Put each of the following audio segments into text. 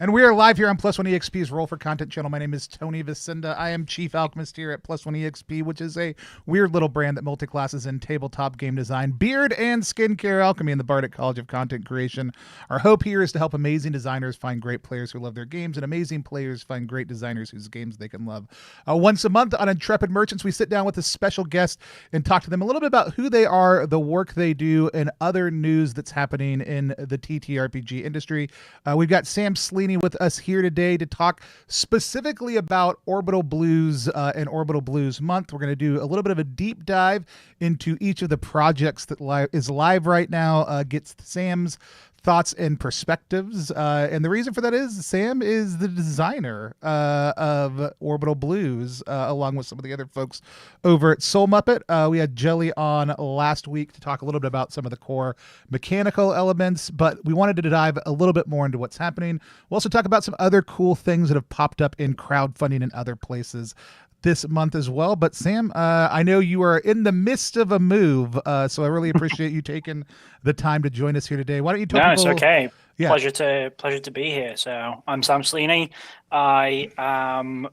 And we are live here on Plus One EXP's Roll for Content channel. My name is Tony Vicinda. I am Chief Alchemist here at Plus One EXP, which is a weird little brand that multi-classes in tabletop game design, beard, and skincare alchemy in the Bardic College of Content Creation. Our hope here is to help amazing designers find great players who love their games, and amazing players find great designers whose games they can love. Once a month on Intrepid Merchants, we sit down with a special guest and talk to them a little bit about who they are, the work they do, and other news that's happening in the TTRPG industry. We've got Sam Sleney with us here today to talk specifically about Orbital Blues and Orbital Blues Month. We're going to do a little bit of a deep dive into each of the projects that is live right now, gets Sam's thoughts and perspectives. And the reason for that is Sam is the designer of Orbital Blues, along with some of the other folks over at Soul Muppet. We had Jelly on last week to talk a little bit about some of the core mechanical elements, but we wanted to dive a little bit more into what's happening. We'll also talk about some other cool things that have popped up in crowdfunding and other places this month as well. But Sam, I know you are in the midst of a move, so I really appreciate you taking the time to join us here today. Why don't you tell people? No, it's okay. Yeah. Pleasure to be here. So I'm Sam Sleney. I am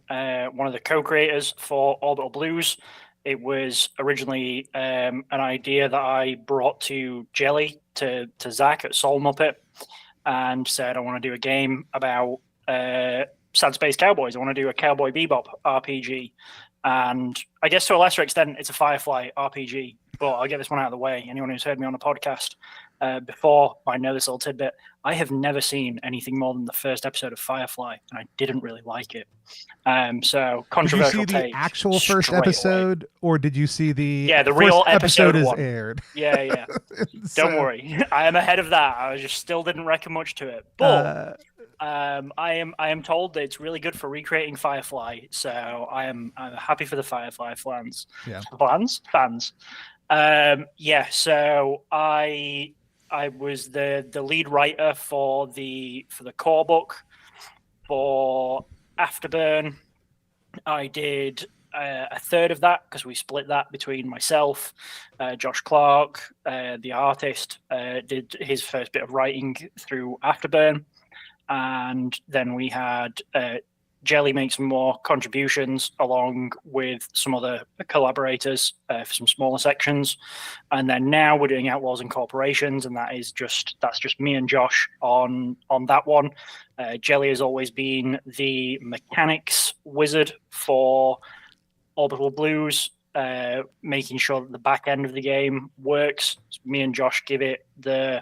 one of the co-creators for Orbital Blues. It was originally an idea that I brought to Jelly, to Zach at Soul Muppet, and said I want to do a game about Sad Space Cowboys. I want to do a Cowboy Bebop RPG. And I guess to a lesser extent, it's a Firefly RPG. But I'll get this one out of the way. Anyone who's heard me on the podcast before might know this little tidbit. I have never seen anything more than the first episode of Firefly, and I didn't really like it. So controversial take. Did you see the actual first episode, or did you see the the real episode is one. aired? Yeah. Don't worry, I am ahead of that. I just still didn't reckon much to it, but. I am told that it's really good for recreating Firefly, so I'm happy for the Firefly fans. Yeah. Fans. So I was the lead writer for the core book for Afterburn. I did a third of that because we split that between myself, Josh Clark, the artist, did his first bit of writing through Afterburn. And then we had Jelly make some more contributions along with some other collaborators for some smaller sections. And then now we're doing Outlaws and Corporations, and that's just me and Josh on that one. Jelly has always been the mechanics wizard for Orbital Blues, making sure that the back end of the game works. So me and Josh give it the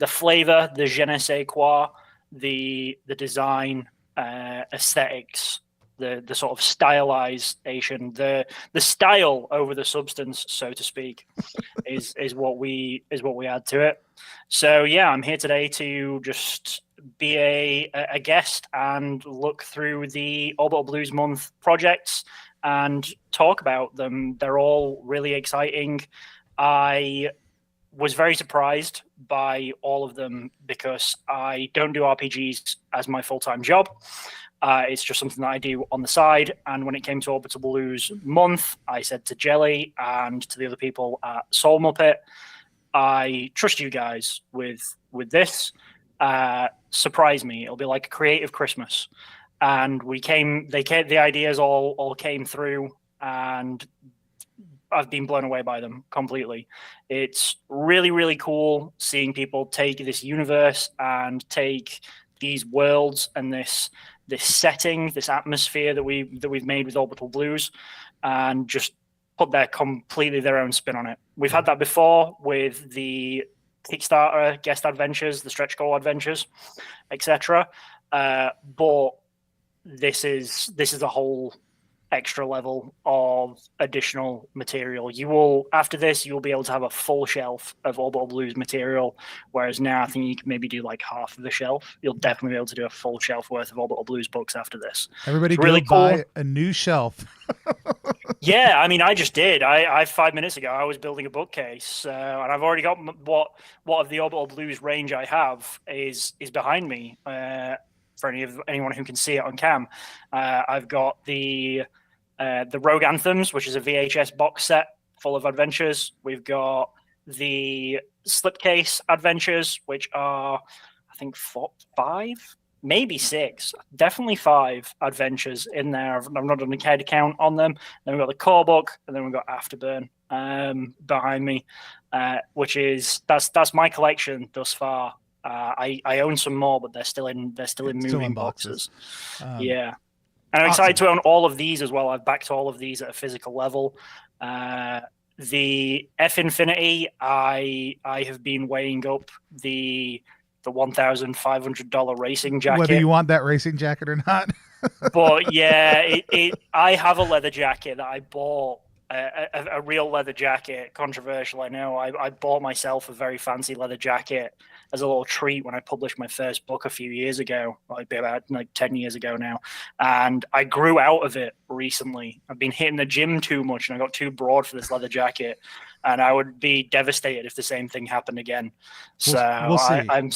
flavor, the je ne sais quoi, the design, aesthetics, the sort of stylization, the style over the substance, so to speak, is what we add to it. So yeah, I'm here today to just be a guest and look through the Orbital Blues Month projects and talk about them. They're all really exciting. I was very surprised by all of them because I don't do RPGs as my full-time job. It's just something that I do on the side. And when it came to Orbital Blues Month, I said to Jelly and to the other people at Soul Muppet, I trust you guys with this. Surprise me. It'll be like a creative Christmas. And the ideas all came through, and I've been blown away by them completely. It's really, really cool seeing people take this universe and take these worlds and this setting, this atmosphere that we've made with Orbital Blues, and just put completely their own spin on it. We've had that before with the Kickstarter guest adventures, the stretch goal adventures, etc. But this is a whole extra level of additional material. After this, you'll be able to have a full shelf of Orbital Blues material, whereas now I think you can maybe do like half of the shelf. You'll definitely be able to do a full shelf worth of Orbital Blues books after this. Everybody go buy a new shelf. Yeah, I mean, I just did. I 5 minutes ago, I was building a bookcase, and I've already got what of the Orbital Blues range I have is behind me. For anyone who can see it on cam, I've got the Rogue Anthems, which is a VHS box set full of adventures. We've got the Slipcase adventures, which are, I think, 5 maybe 6, definitely 5 adventures in there. I've not done a head count on them. Then we've got the core book, and then we've got Afterburn behind me, which is that's my collection thus far. I own some more, but they're still in moving boxes. Yeah. And I'm excited to own all of these as well. I've backed all of these at a physical level. The F Infinity, I have been weighing up the $1,500 racing jacket. Whether you want that racing jacket or not. But yeah, I have a leather jacket that I bought. A real leather jacket, controversial, I know. I bought myself a very fancy leather jacket as a little treat when I published my first book a few years ago, about 10 years ago now. And I grew out of it recently. I've been hitting the gym too much and I got too broad for this leather jacket. And I would be devastated if the same thing happened again. So we'll see. I'm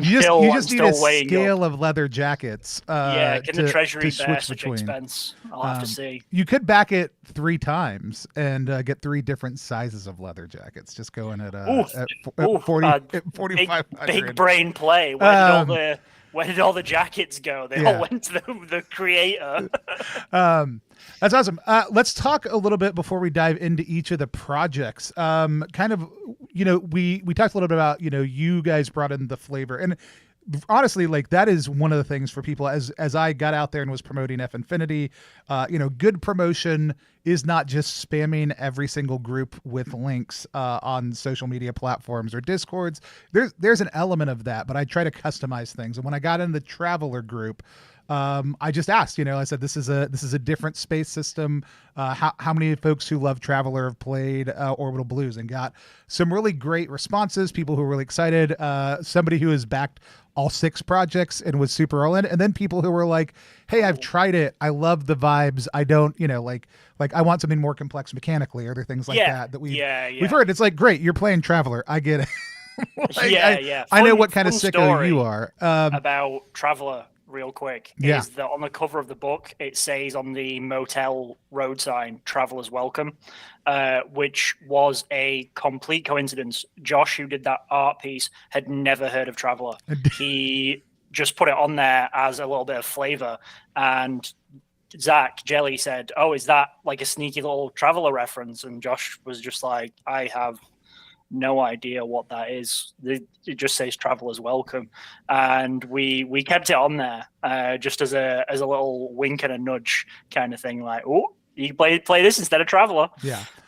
you just need a weighing scale up. of leather jackets. Can the treasury bear such between. expense? I'll have to see. You could back it 3 times and get 3 different sizes of leather jackets. Just going at 4,500. Big brain play. Where did all the jackets go? They all went to the creator. That's awesome. Let's talk a little bit before we dive into each of the projects. We talked a little bit about, you guys brought in the flavor, and honestly, like, that is one of the things for people as I got out there and was promoting F Infinity. Good promotion is not just spamming every single group with links on social media platforms or Discords. There's an element of that, but I try to customize things. And when I got in the Traveler group, I just asked, I said, this is a different space system. How many folks who love Traveler have played Orbital Blues, and got some really great responses. People who were really excited. Somebody who has backed all 6 projects and was super all in. And then people who were like, hey, I've tried it. I love the vibes. I don't, like I want something more complex mechanically, or other things like that we've heard. It's like, great, you're playing Traveler. I get it. I know what kind of sicko you are. About Traveler, real quick, is that on the cover of the book, it says on the motel road sign, "Travelers Welcome," which was a complete coincidence. Josh, who did that art piece, had never heard of Traveler. He just put it on there as a little bit of flavor. And Zach Jelly said, "Oh, is that like a sneaky little Traveler reference?" And Josh was just like, "I have no idea what that is. It just says Travelers Welcome." And we kept it on there just as a little wink and a nudge kind of thing, like, oh, you can play this instead of Traveler.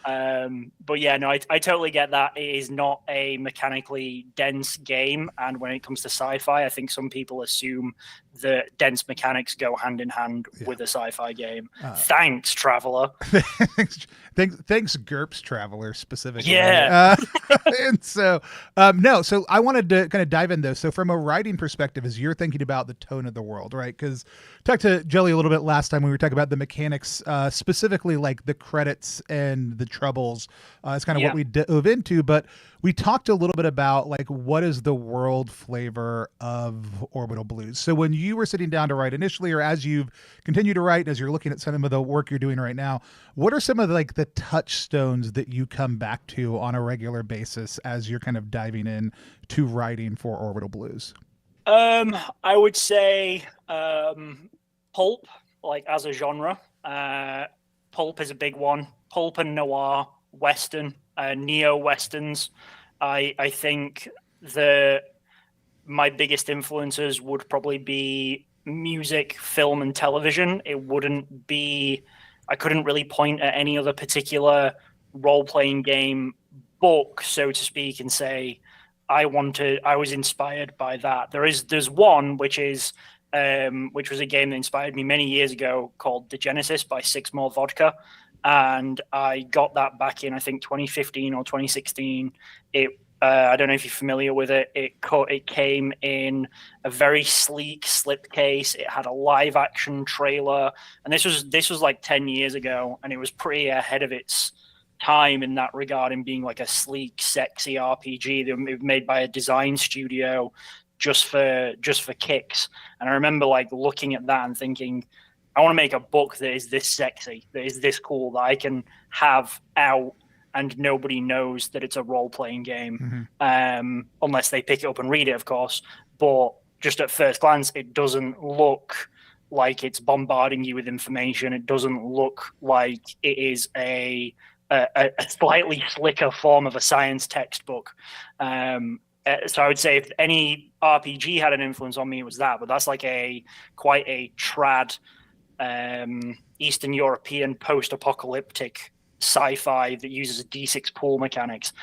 But yeah, no, I totally get that. It is not a mechanically dense game, and when it comes to sci-fi, I think some people assume that dense mechanics go hand in hand with a sci-fi game. Thanks, Traveler. Thanks, GURPS Traveler specifically. And so, so I wanted to kind of dive in though. So from a writing perspective, as you're thinking about the tone of the world, right? Because talked to Jelly a little bit last time when we were talking about the mechanics, specifically like the credits and the troubles. It's kind of what we dove into, but we talked a little bit about like, what is the world flavor of Orbital Blues? So when you were sitting down to write initially, or as you've continued to write, as you're looking at some of the work you're doing right now, what are some of the touchstones that you come back to on a regular basis as you're kind of diving in to writing for Orbital Blues? I would say pulp, like as a genre. Pulp is a big one. Pulp and noir, Western, neo-Westerns. I think my biggest influences would probably be music, film, and television. I couldn't really point at any other particular role-playing game book, so to speak, and say I was inspired by that. There's one which was a game that inspired me many years ago called The Genesis by Six More Vodka. And I got that back in, I think, 2015 or 2016. I don't know if you're familiar with it. It came in a very sleek slipcase. It had a live action trailer, and this was like 10 years ago, and it was pretty ahead of its time in that regard, in being like a sleek, sexy RPG that was made by a design studio just for kicks. And I remember like looking at that and thinking, I want to make a book that is this sexy, that is this cool, that I can have out and nobody knows that it's a role-playing game, unless they pick it up and read it, of course. But just at first glance, it doesn't look like it's bombarding you with information. It doesn't look like it is a slightly slicker form of a science textbook. So I would say if any RPG had an influence on me, it was that. But that's like quite a trad Eastern European post-apocalyptic sci-fi that uses a D6 pool mechanics.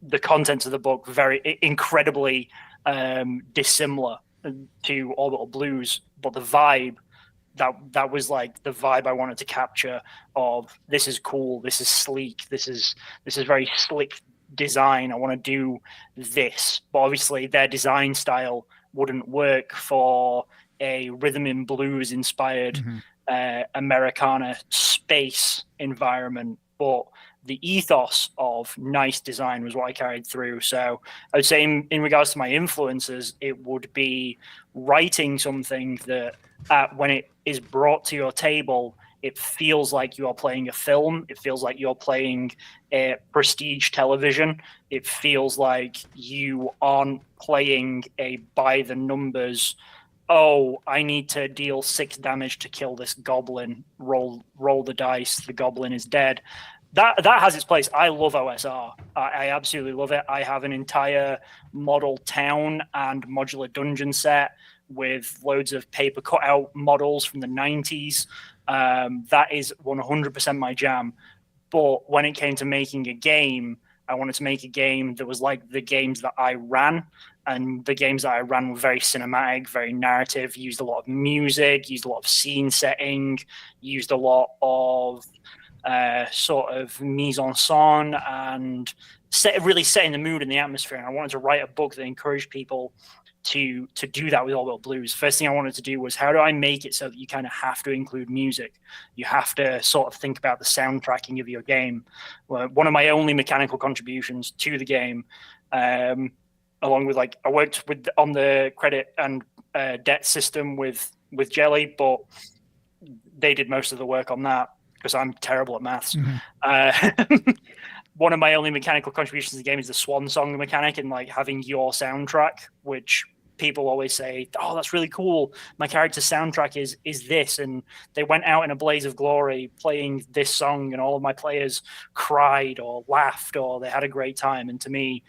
The contents of the book very incredibly dissimilar to Orbital Blues, but the vibe that was like the vibe I wanted to capture of this is cool, this is sleek, this is very slick design. I want to do this, but obviously their design style wouldn't work for a rhythm and blues inspired Americana space environment. But the ethos of nice design was what I carried through. So I would say in regards to my influences, it would be writing something that when it is brought to your table, it feels like you are playing a film. It feels like you're playing a prestige television. It feels like you aren't playing a by the numbers, oh, I need to deal 6 damage to kill this goblin. Roll the dice. The goblin is dead. That has its place. I love OSR. I absolutely love it. I have an entire model town and modular dungeon set with loads of paper cutout models from the 90s. That is 100% my jam. But when it came to making a game, I wanted to make a game that was like the games that I ran. And the games that I ran were very cinematic, very narrative, used a lot of music, used a lot of scene setting, used a lot of sort of mise en scène and really setting the mood and the atmosphere. And I wanted to write a book that encouraged people to do that with Orbital Blues. First thing I wanted to do was, how do I make it so that you kind of have to include music? You have to sort of think about the soundtracking of your game. One of my only mechanical contributions to the game, along with I worked on the credit and debt system with Jelly, but they did most of the work on that because I'm terrible at maths. One of my only mechanical contributions to the game is the swan song mechanic and having your soundtrack, which people always say, oh, that's really cool. My character's soundtrack is this. And they went out in a blaze of glory playing this song and all of my players cried or laughed or they had a great time. And to me,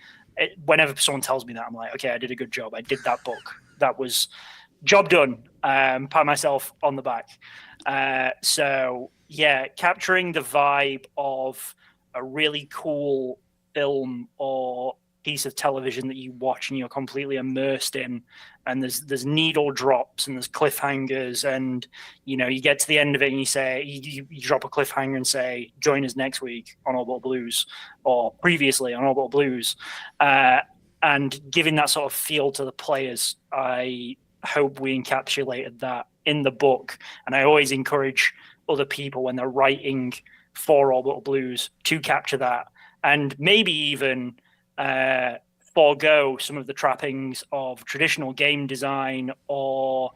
whenever someone tells me that, I'm like, okay, I did a good job. I did that book. That was job done. Pat myself on the back. So yeah, capturing the vibe of a really cool film or piece of television that you watch and you're completely immersed in, and there's needle drops and there's cliffhangers, and you get to the end of it and you say you drop a cliffhanger and say, join us next week on Orbital Blues or previously on Orbital Blues, and giving that sort of feel to the players. I hope we encapsulated that in the book, and I always encourage other people when they're writing for Orbital Blues to capture that, and maybe even forego some of the trappings of traditional game design or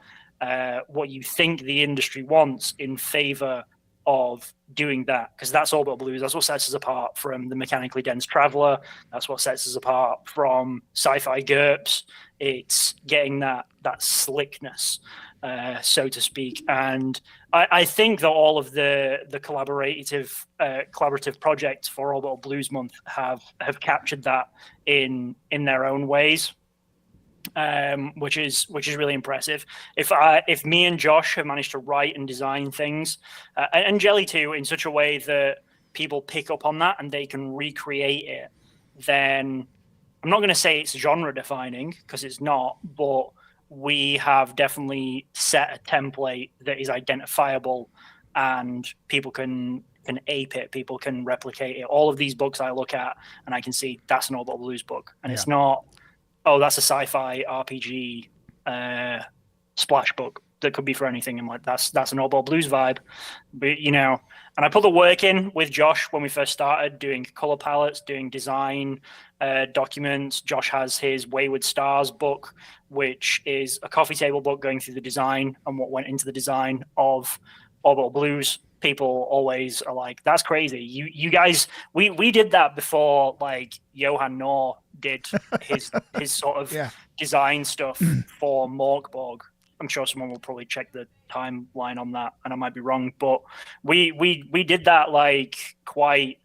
what you think the industry wants in favor of doing that, because that's Orbital Blues. That's what sets us apart from the mechanically dense Traveler. That's what sets us apart from sci-fi GURPS. It's getting that slickness, so to speak. And I think that all of the collaborative projects for Orbital Blues Month have captured that in their own ways, which is really impressive. If me and Josh have managed to write and design things, and Jelly too, in such a way that people pick up on that and they can recreate it, then I'm not going to say it's genre defining because it's not, but we have definitely set a template that is identifiable and people can ape it, people can replicate it. All of these books I look at and I can see that's an Orbital Blues book, and it's not, oh, that's a sci-fi RPG splash book that could be for anything. I'm like, that's an Orbital Blues vibe. But and I put the work in with Josh when we first started doing color palettes, doing design documents. Josh has his Wayward Stars book, which is a coffee table book going through the design and what went into the design of Orbital Blues. People always are like, that's crazy. You guys, we did that before Johan Noor did his sort of design stuff for Morkborg. I'm sure someone will probably check the timeline on that, and I might be wrong, but we did that like quite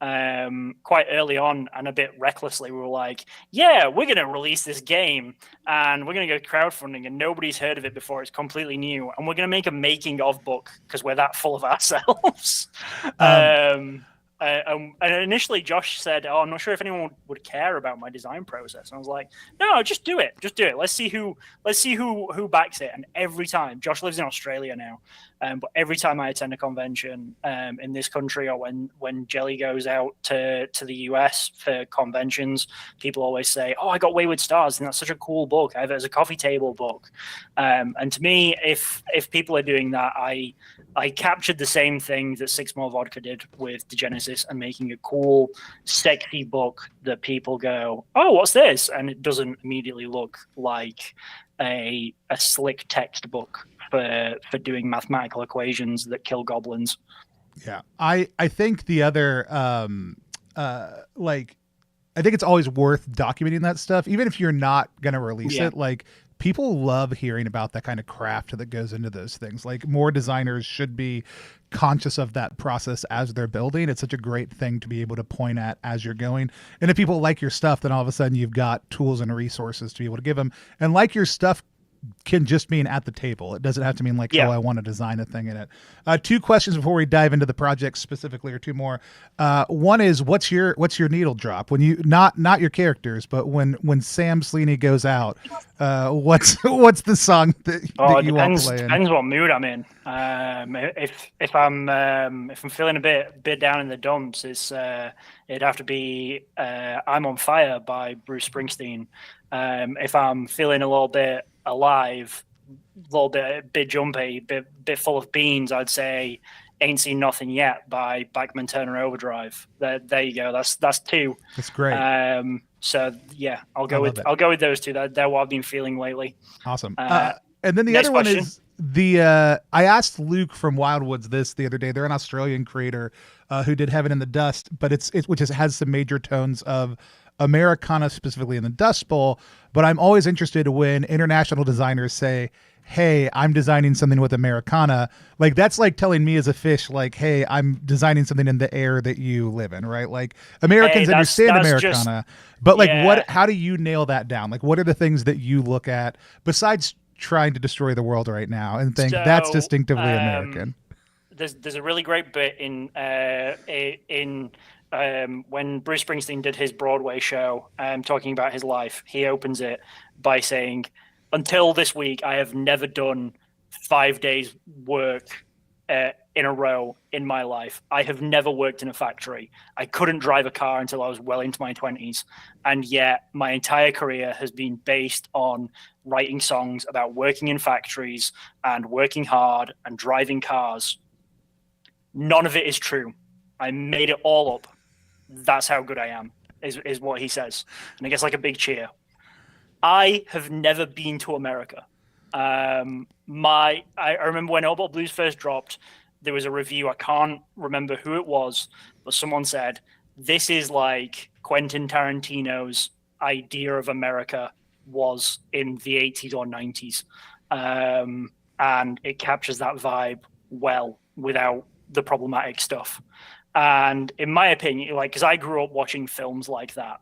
early on and a bit recklessly. We were like, yeah, we're going to release this game and we're going to go crowdfunding and nobody's heard of it before. It's completely new. And we're going to make a making of book because we're that full of ourselves. And initially Josh said, oh, I'm not sure if anyone would care about my design process. And I was like, no, just do it. Just do it. Let's see who backs it. And every time, Josh lives in Australia now, but every time I attend a convention in this country, or when Jelly goes out to the US for conventions, people always say, oh, I got Wayward Stars, and that's such a cool book. I have it as a coffee table book. And to me, if people are doing that, I captured the same thing that Six More Vodka did with Degenesis, and making a cool, sexy book that people go, oh, what's this? And it doesn't immediately look like a slick textbook for doing mathematical equations that kill goblins. Yeah. I think the other, I think it's always worth documenting that stuff, even if you're not going to release it. Like, people love hearing about that kind of craft that goes into those things. Like, more designers should be conscious of that process as they're building. It's such a great thing to be able to point at as you're going. And if people like your stuff, then all of a sudden you've got tools and resources to be able to give them. And like your stuff can just mean at the table. It doesn't have to mean like, oh, I want to design a thing in it. Two questions before we dive into the project specifically, or two more. One is, what's your needle drop when you not your characters, but when Sam Sleney goes out, what's the song that you want playing? Depends what mood I'm in. If I'm feeling a bit down in the dumps, it'd have to be I'm on Fire by Bruce Springsteen. If I'm feeling a little bit alive, a bit jumpy, bit full of beans, I'd say Ain't Seen Nothing Yet by Bachman Turner Overdrive. There you go. That's two. That's great. So yeah, I'll go with those two. They're what I've been feeling lately. Awesome. And then the other one is I asked Luke from Wildwoods this the other day. They're an Australian creator who did Heaven in the Dust, but which has some major tones of Americana, specifically in the Dust Bowl. But I'm always interested when international designers say, hey, I'm designing something with Americana. Like, that's like telling me as a fish, like, hey, I'm designing something in the air that you live in, right? Like, Americans understand Americana, but like, how do you nail that down? Like, what are the things that you look at besides trying to destroy the world right now and think that's distinctively American? There's a really great bit in when Bruce Springsteen did his Broadway show, talking about his life. He opens it by saying, until this week, I have never done 5 days work in a row in my life. I have never worked in a factory. I couldn't drive a car until I was well into my 20s. And yet my entire career has been based on writing songs about working in factories and working hard and driving cars. None of it is true. I made it all up. That's how good I am, is what he says. And I guess like a big cheer. I have never been to America. I remember when Oddball Blues first dropped, there was a review. I can't remember who it was, but someone said, this is like Quentin Tarantino's idea of America was in the 80s or 90s. And it captures that vibe well without the problematic stuff. And in my opinion, like, because I grew up watching films like that,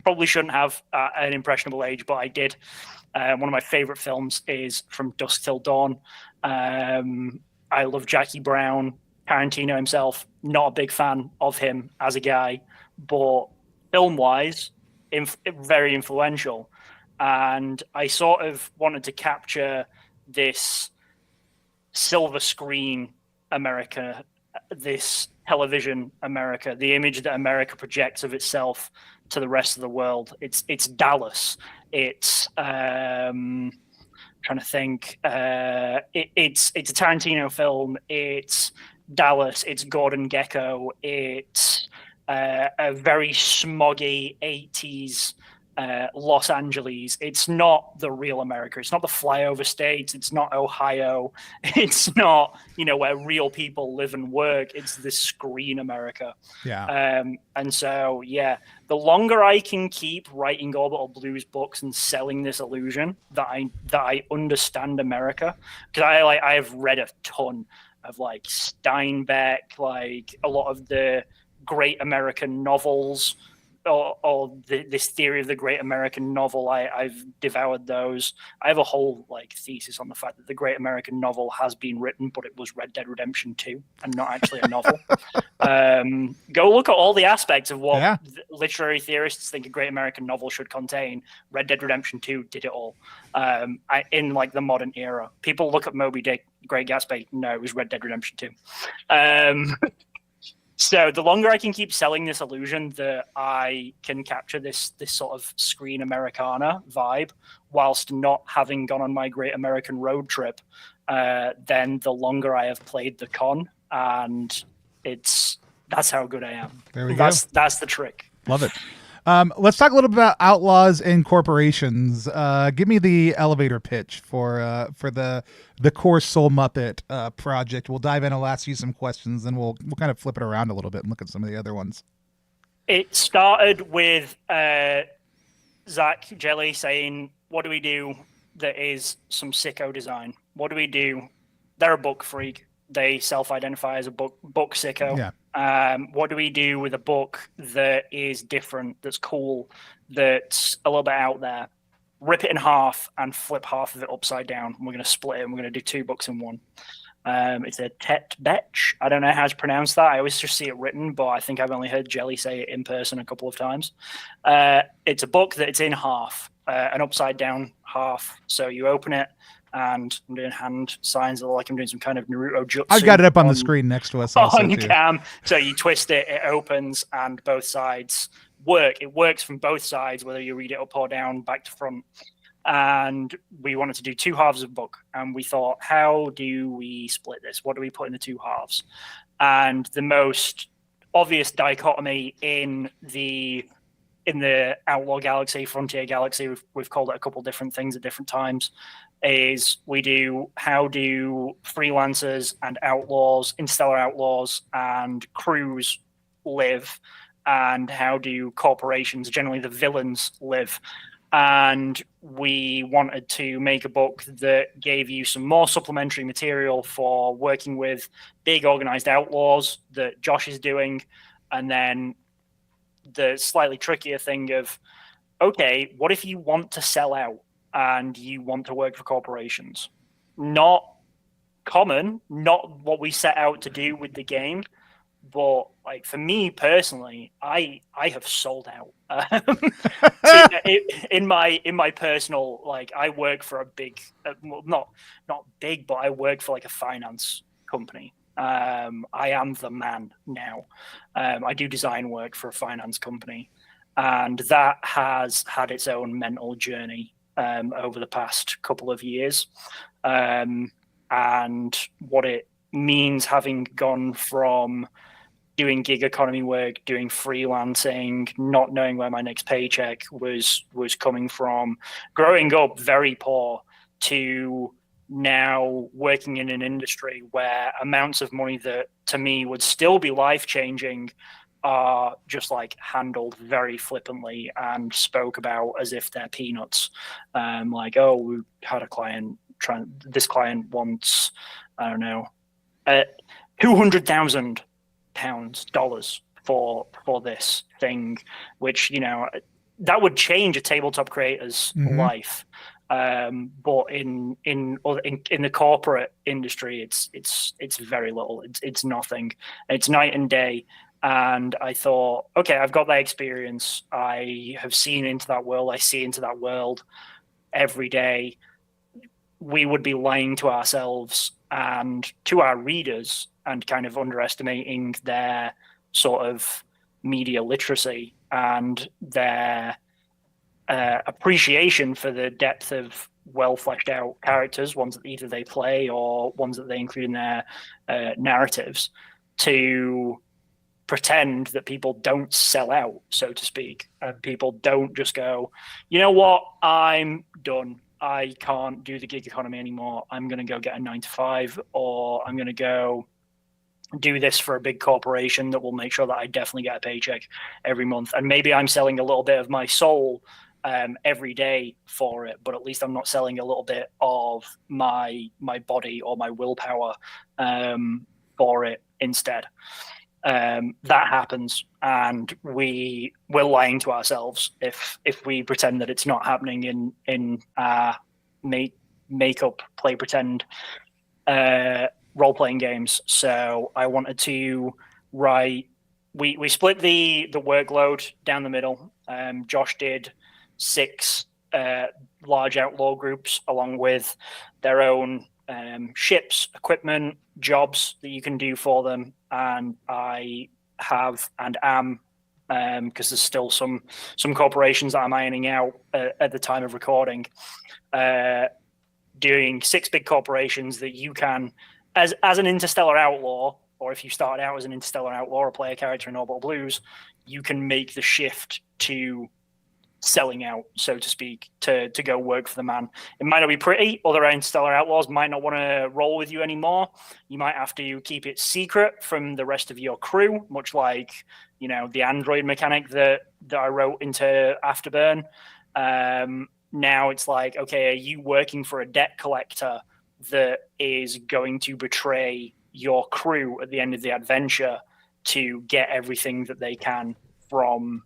probably shouldn't have at an impressionable age, but I did. One of my favorite films is From Dusk Till Dawn. I love Jackie Brown. Tarantino himself, not a big fan of him as a guy, but film-wise, very influential. And I sort of wanted to capture this silver screen America, this television America, the image that America projects of itself to the rest of the world. It's Dallas. It's trying to think. It's a Tarantino film. It's Dallas. It's Gordon Gekko. It's a very smoggy 80s Los Angeles. It's not the real America. It's not the flyover states. It's not Ohio. It's not, where real people live and work. It's the screen America. Yeah. And so, yeah, the longer I can keep writing Orbital Blues books and selling this illusion that I understand America, because I have read a ton of like Steinbeck, like a lot of the great American novels, or this theory of the great American novel. I've devoured those. I have a whole like thesis on the fact that the great American novel has been written, but it was Red Dead Redemption 2 and not actually a novel. Go look at all the aspects of what literary theorists think a great American novel should contain. Red Dead Redemption 2 did it all. In like the modern era, people look at Moby Dick, Great Gatsby. No, it was Red Dead Redemption 2. So the longer I can keep selling this illusion that I can capture this sort of screen Americana vibe whilst not having gone on my great American road trip, then the longer I have played the con, and that's how good I am. There we go. That's the trick. Love it. Let's talk a little bit about outlaws and corporations. Give me the elevator pitch for the core Soul Muppet project. We'll dive in. I'll ask you some questions, then we'll kind of flip it around a little bit and look at some of the other ones. It started with Zach Jelly saying, "What do we do that is some sicko design? What do we do?" They're a book freak. They self-identify as a book sicko. Yeah. What do we do with a book that is different, that's cool, that's a little bit out there? Rip it in half and flip half of it upside down. We're going to split it and we're going to do 2 books in one. It's a Tet Betch. I don't know how to pronounce that. I always just see it written, but I think I've only heard Jelly say it in person a couple of times. It's a book that it's in half, an upside down half. So you open it, and I'm doing hand signs like I'm doing some kind of Naruto jutsu. I've got it up on the screen next to us also, on too. cam. So you twist it, it opens, and both sides work. It works from both sides, whether you read it up or down, back to front. And we wanted to do 2 halves of a book. And we thought, how do we split this? What do we put in the 2 halves? And the most obvious dichotomy in the Outlaw Galaxy, Frontier Galaxy, we've called it a couple different things at different times, is how do freelancers and outlaws, interstellar outlaws and crews live, and how do corporations, generally the villains, live? And we wanted to make a book that gave you some more supplementary material for working with big organized outlaws that Josh is doing, and then the slightly trickier thing of, okay, what if you want to sell out and you want to work for corporations? Not common, not what we set out to do with the game, but like for me personally, I have sold out. in my personal, like, I work for a big, not big, but I work for like a finance company. I am the man now. I do design work for a finance company, and that has had its own mental journey over the past couple of years, and what it means having gone from doing gig economy work, doing freelancing, not knowing where my next paycheck was coming from, growing up very poor, to now working in an industry where amounts of money that to me would still be life-changing are just like handled very flippantly and spoke about as if they're peanuts. Like, oh, we had a client, this client wants, I don't know, £200,000 dollars for this thing, which, you know, that would change a tabletop creator's life. But in the corporate industry, it's very little. It's nothing. It's night and day. And I thought, okay, I've got that experience. I have seen into that world. I see into that world every day. We would be lying to ourselves and to our readers and kind of underestimating their sort of media literacy and their appreciation for the depth of well fleshed out characters, ones that either they play or ones that they include in their narratives, to pretend that people don't sell out, so to speak, and people don't just go, you know what, I'm done. I can't do the gig economy anymore. I'm going to go get a 9 to 5, or I'm going to go do this for a big corporation that will make sure that I definitely get a paycheck every month. And maybe I'm selling a little bit of my soul every day for it, but at least I'm not selling a little bit of my body or my willpower for it instead. That happens, and we're lying to ourselves if we pretend that it's not happening in make up, play pretend role-playing games. So I wanted to write. We split the workload down the middle. Josh did 6 large outlaw groups along with their own ships, equipment, jobs that you can do for them, and I have and am, because there's still some corporations that I'm ironing out at the time of recording, doing 6 big corporations that you can, as an interstellar outlaw, or if you start out as an interstellar outlaw or play a character in Orbital Blues, you can make the shift to selling out, so to speak, to go work for the man. It might not be pretty. Other interstellar outlaws might not want to roll with you anymore. You might have to keep it secret from the rest of your crew, much like, you know, the android mechanic that I wrote into Afterburn. Now it's like, okay, are you working for a debt collector that is going to betray your crew at the end of the adventure to get everything that they can from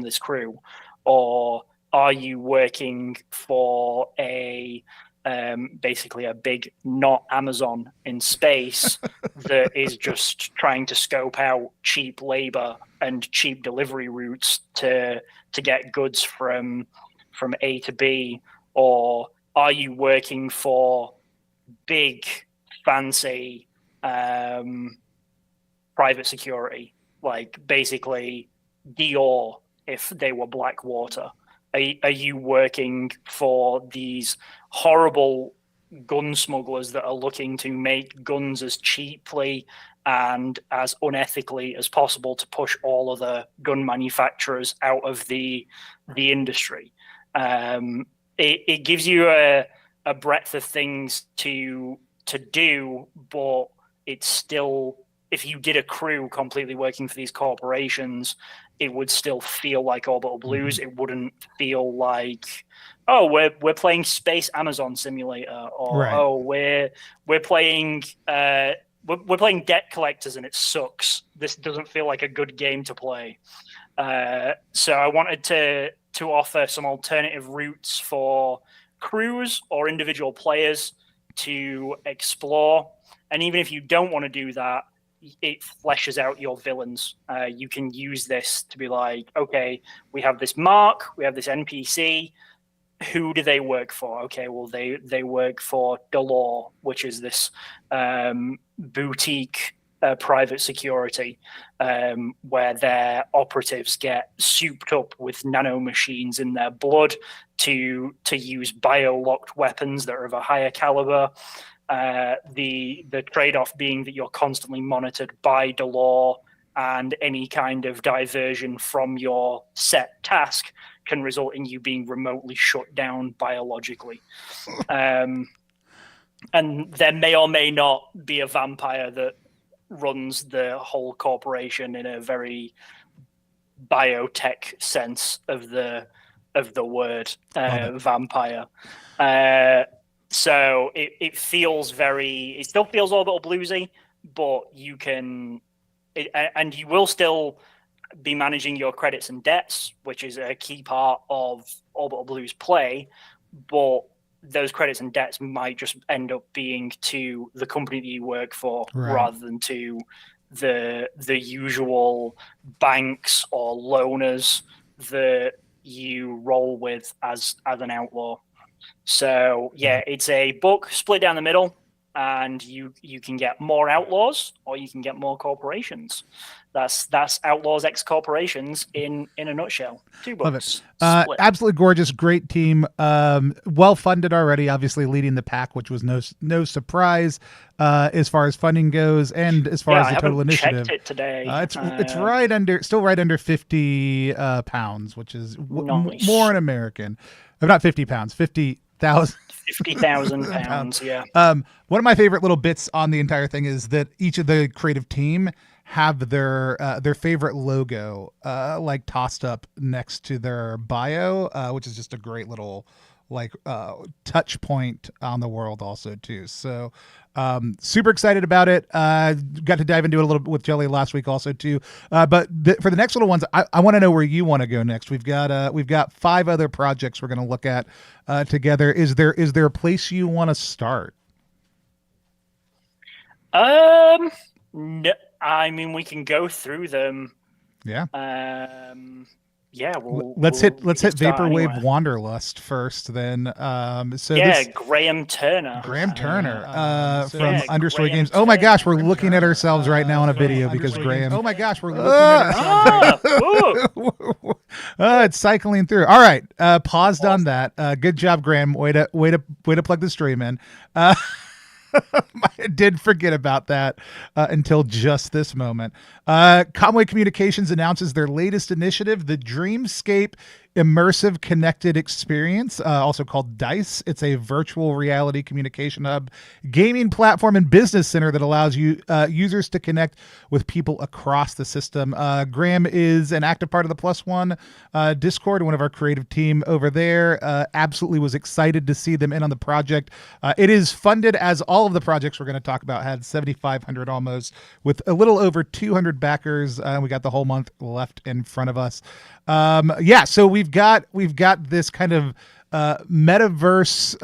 this crew? Or are you working for a basically a big, not Amazon in space that is just trying to scope out cheap labor and cheap delivery routes to get goods from A to B? Or are you working for big, fancy private security, like basically Dior if they were Blackwater? Are you working for these horrible gun smugglers that are looking to make guns as cheaply and as unethically as possible to push all of the gun manufacturers out of the industry? It gives you a breadth of things to do, but it's still, if you did a crew completely working for these corporations, it would still feel like Orbital Blues. It wouldn't feel like, oh, we're playing Space Amazon Simulator, or Right. oh, we're playing we're playing Debt Collectors and it sucks. This doesn't feel like a good game to play. So I wanted to offer some alternative routes for crews or individual players to explore. And even if you don't want to do that, it fleshes out your villains. You can use this to be like, okay, we have this Mark, we have this NPC. Who do they work for? Okay, well, they work for Delore, which is this boutique private security where their operatives get souped up with nanomachines in their blood to use bio-locked weapons that are of a higher caliber. The trade-off being that you're constantly monitored by Delore, and any kind of diversion from your set task can result in you being remotely shut down biologically. And there may or may not be a vampire that runs the whole corporation in a very biotech sense of the word vampire. So it feels very, it still feels Orbital Bluesy, but you can, and you will still be managing your credits and debts, which is a key part of Orbital Blues play, but those credits and debts might just end up being to the company that you work for, Right, rather than to the usual banks or loaners that you roll with as an outlaw. So yeah, it's a book split down the middle. and you can get more outlaws or you can get more corporations. That's Outlaws X Corporations in a nutshell. 2 books. Love it. Absolutely gorgeous, great team. Well funded already, obviously leading the pack, which was no surprise as far as funding goes, and as far as the total initiative. Checked it today. It's still right under 50 pounds, which is nice. more in American. Not 50 pounds, 50,000. 50,000 pounds, yeah. One of my favorite little bits on the entire thing is that each of the creative team have their favorite logo like tossed up next to their bio, which is just a great little touch point on the world also too. So super excited about it. Got to dive into it a little bit with Jelly last week also too. But for the next little ones, I want to know where you want to go next. We've got 5 other projects we're going to look at together. Is there a place you want to start? No, I mean, we can go through them. Yeah. Yeah. Let's hit Vaporwave Wanderlust first. Then. Graham Turner. From Understory Games. Oh my gosh, we're looking at ourselves right now on a video because Graham. Oh my gosh, we're looking at ourselves. It's cycling through. All right. Paused on that. Good job, Graham. Way to plug the stream in. I did forget about that until just this moment. Conway Communications announces their latest initiative, the Dreamscape Immersive Connected Experience, also called DICE. It's a virtual reality communication hub, gaming platform, and business center that allows users to connect with people across the system. Graham is an active part of the Plus One Discord, one of our creative team over there. Absolutely was excited to see them in on the project. It is funded, as all of the projects we're going to talk about had, 7,500 almost, with a little over 200 backers. We got the whole month left in front of us. So we've got this kind of metaverse /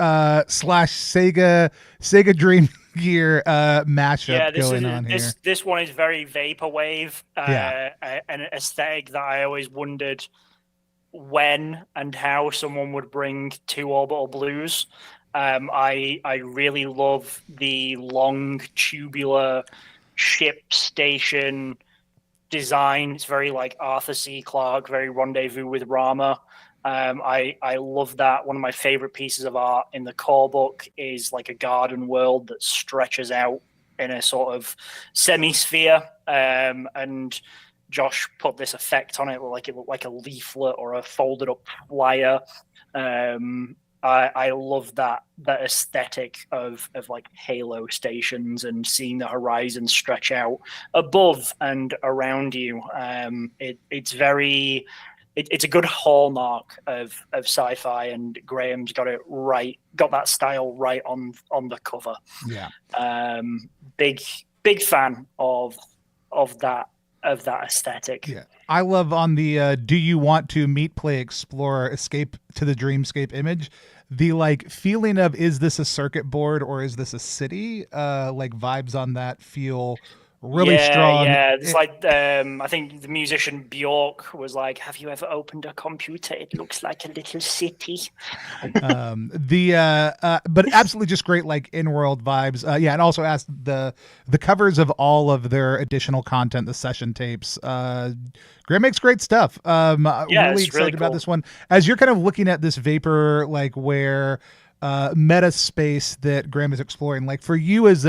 Sega Dream Gear mashup going on here. This one is very vaporwave, an aesthetic that I always wondered when and how someone would bring to Orbital Blues. I really love the long tubular ship station design. It's very like Arthur C. Clarke, very Rendezvous with Rama. I love that. One of my favorite pieces of art in the core book is like a garden world that stretches out in a sort of semi-sphere, and Josh put this effect on it looked like a leaflet or a folded up flyer. I love that aesthetic of like Halo stations and seeing the horizon stretch out above and around you. It's a good hallmark of sci-fi, and Graham's got that style right on the cover. Yeah. Big fan of that aesthetic. Yeah. I love on the do you want to meet, play, explore, escape to the dreamscape image, the like feeling of, is this a circuit board or is this a city? Like vibes on that feel really strong. Yeah, it's like I think the musician Bjork was like, "Have you ever opened a computer? It looks like a little city." But absolutely just great like in-world vibes. And also asked the covers of all of their additional content, the session tapes. Graham makes great stuff. Really excited about this one. As you're kind of looking at this vapor, like where meta space that Graham is exploring, like for you as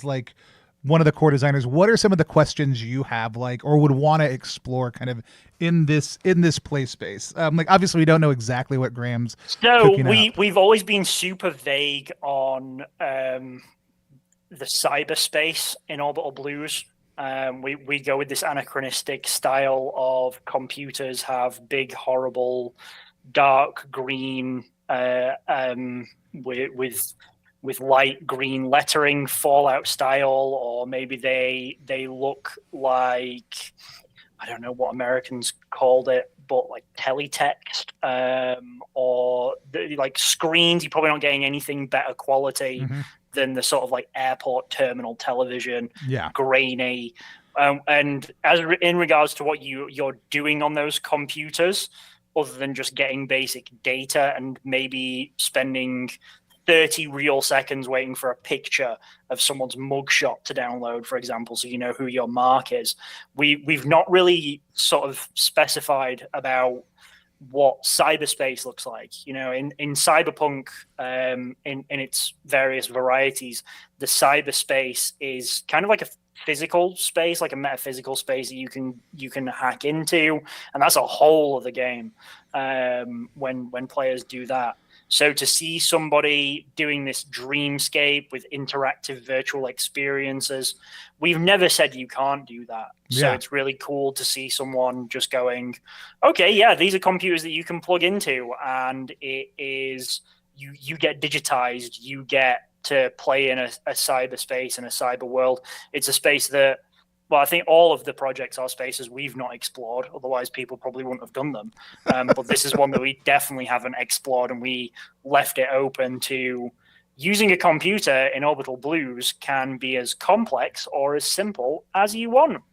like one of the core designers, what are some of the questions you have, like, or would want to explore kind of in this play space? Like obviously we don't know exactly what Graham's we've always been super vague on the cyberspace in Orbital Blues. We go with this anachronistic style of computers have big, horrible, dark green with light green lettering, Fallout style, or maybe they look like, I don't know what Americans called it, but like teletext, or like screens. You're probably not getting anything better quality than the sort of like airport terminal television, grainy. And as in regards to what you're doing on those computers, other than just getting basic data and maybe spending 30 real seconds waiting for a picture of someone's mugshot to download, for example, so you know who your mark is. We've not really sort of specified about what cyberspace looks like. You know, in Cyberpunk, in its various varieties, the cyberspace is kind of like a physical space, like a metaphysical space that you can hack into, and that's a whole of the game when players do that. So to see somebody doing this dreamscape with interactive virtual experiences, we've never said you can't do that. So it's really cool to see someone just going, okay, yeah, these are computers that you can plug into, and it is you get digitized, you get to play in a cyberspace and a cyber world. It's a space that, well, I think all of the projects are spaces we've not explored. Otherwise, people probably wouldn't have done them. But this is one that we definitely haven't explored, and we left it open to using a computer in Orbital Blues can be as complex or as simple as you want.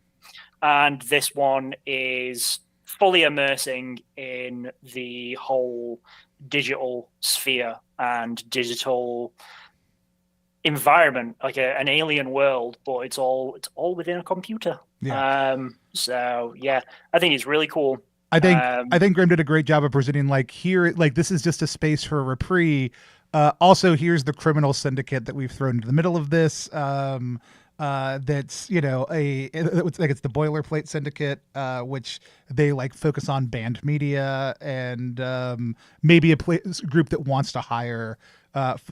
And this one is fully immersing in the whole digital sphere and digital environment, like an alien world, but it's all within a computer. So yeah, I think it's really cool. I think Grim did a great job of presenting like here, like this is just a space for a reprieve. Also, here's the criminal syndicate that we've thrown into the middle of this. That's, you know, it's like it's the boilerplate syndicate, which they like focus on banned media and maybe a group that wants to hire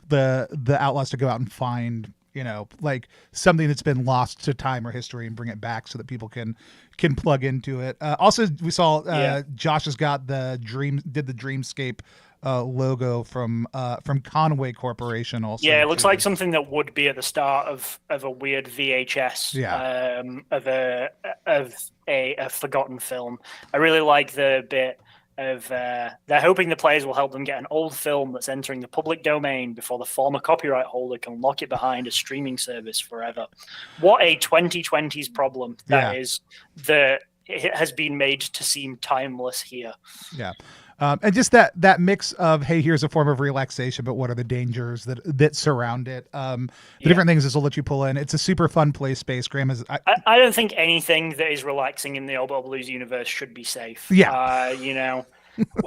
the outlaws to go out and find, you know, like something that's been lost to time or history and bring it back so that people can plug into it. Also, we saw Josh has got the Dreamscape logo from Conway Corporation. Also, yeah, it looks like something that would be at the start of a weird VHS of a forgotten film. I really like the bit of they're hoping the players will help them get an old film that's entering the public domain before the former copyright holder can lock it behind a streaming service forever. What a 2020s problem that is, that it has been made to seem timeless here. And just that mix of, hey, here's a form of relaxation, but what are the dangers that surround it? The different things this will let you pull in. It's a super fun play space. Graham is. I don't think anything that is relaxing in the Orbital Blues universe should be safe. You know,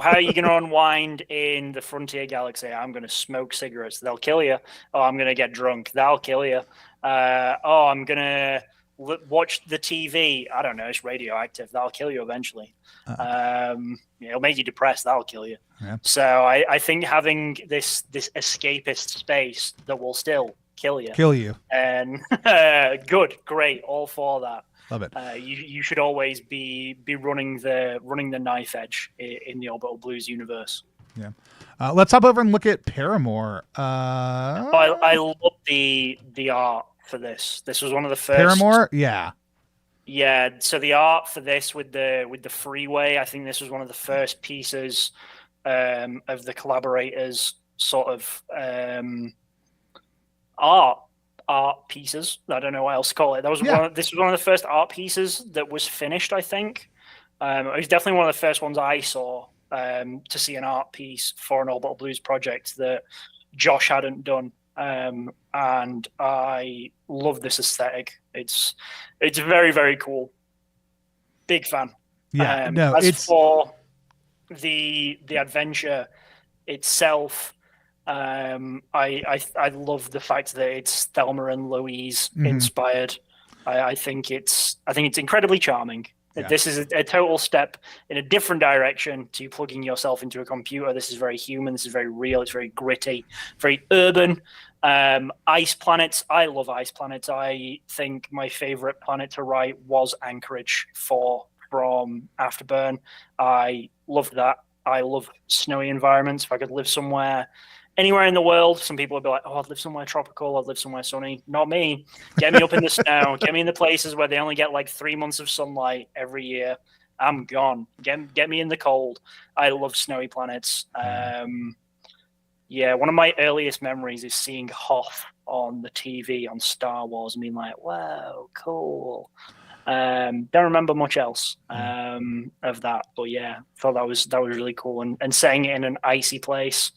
how are you going to unwind in the Frontier Galaxy? I'm going to smoke cigarettes. They'll kill you. Oh, I'm going to get drunk. That'll kill you. I'm going to watch the TV. I don't know. It's radioactive. That'll kill you eventually. It'll make you depressed. That'll kill you. So I think having this escapist space that will still kill you. And good, great, all for that. Love it. You should always be running the knife edge in the Orbital Blues universe. Let's hop over and look at Paramore. I love the art for this. This was one of the first. Paramore, yeah. So the art for this with the freeway, I think this was one of the first pieces of the collaborators' sort of art pieces. I don't know what else to call it. This was one of the first art pieces that was finished, I think. It was definitely one of the first ones I saw to see an art piece for an Orbital Blues project that Josh hadn't done. And I love this aesthetic. It's very, very cool. Big fan. It's for the adventure itself. I love the fact that it's Thelma and Louise inspired. I think it's incredibly charming. This is a total step in a different direction to plugging yourself into a computer. This is very human. This is very real. It's very gritty, very urban. Ice planets. I love ice planets. I think my favorite planet to write was Anchorage from Afterburn. I loved that. I love snowy environments. If I could live anywhere in the world, some people would be like, oh, I'd live somewhere tropical, I'd live somewhere sunny. Not me. Get me up in the snow. Get me in the places where they only get like 3 months of sunlight every year. I'm gone. Get me in the cold. I love snowy planets. One of my earliest memories is seeing Hoth on the TV on Star Wars and being like, wow, cool. Don't remember much else of that, but yeah, thought that was really cool. And setting it in an icy place,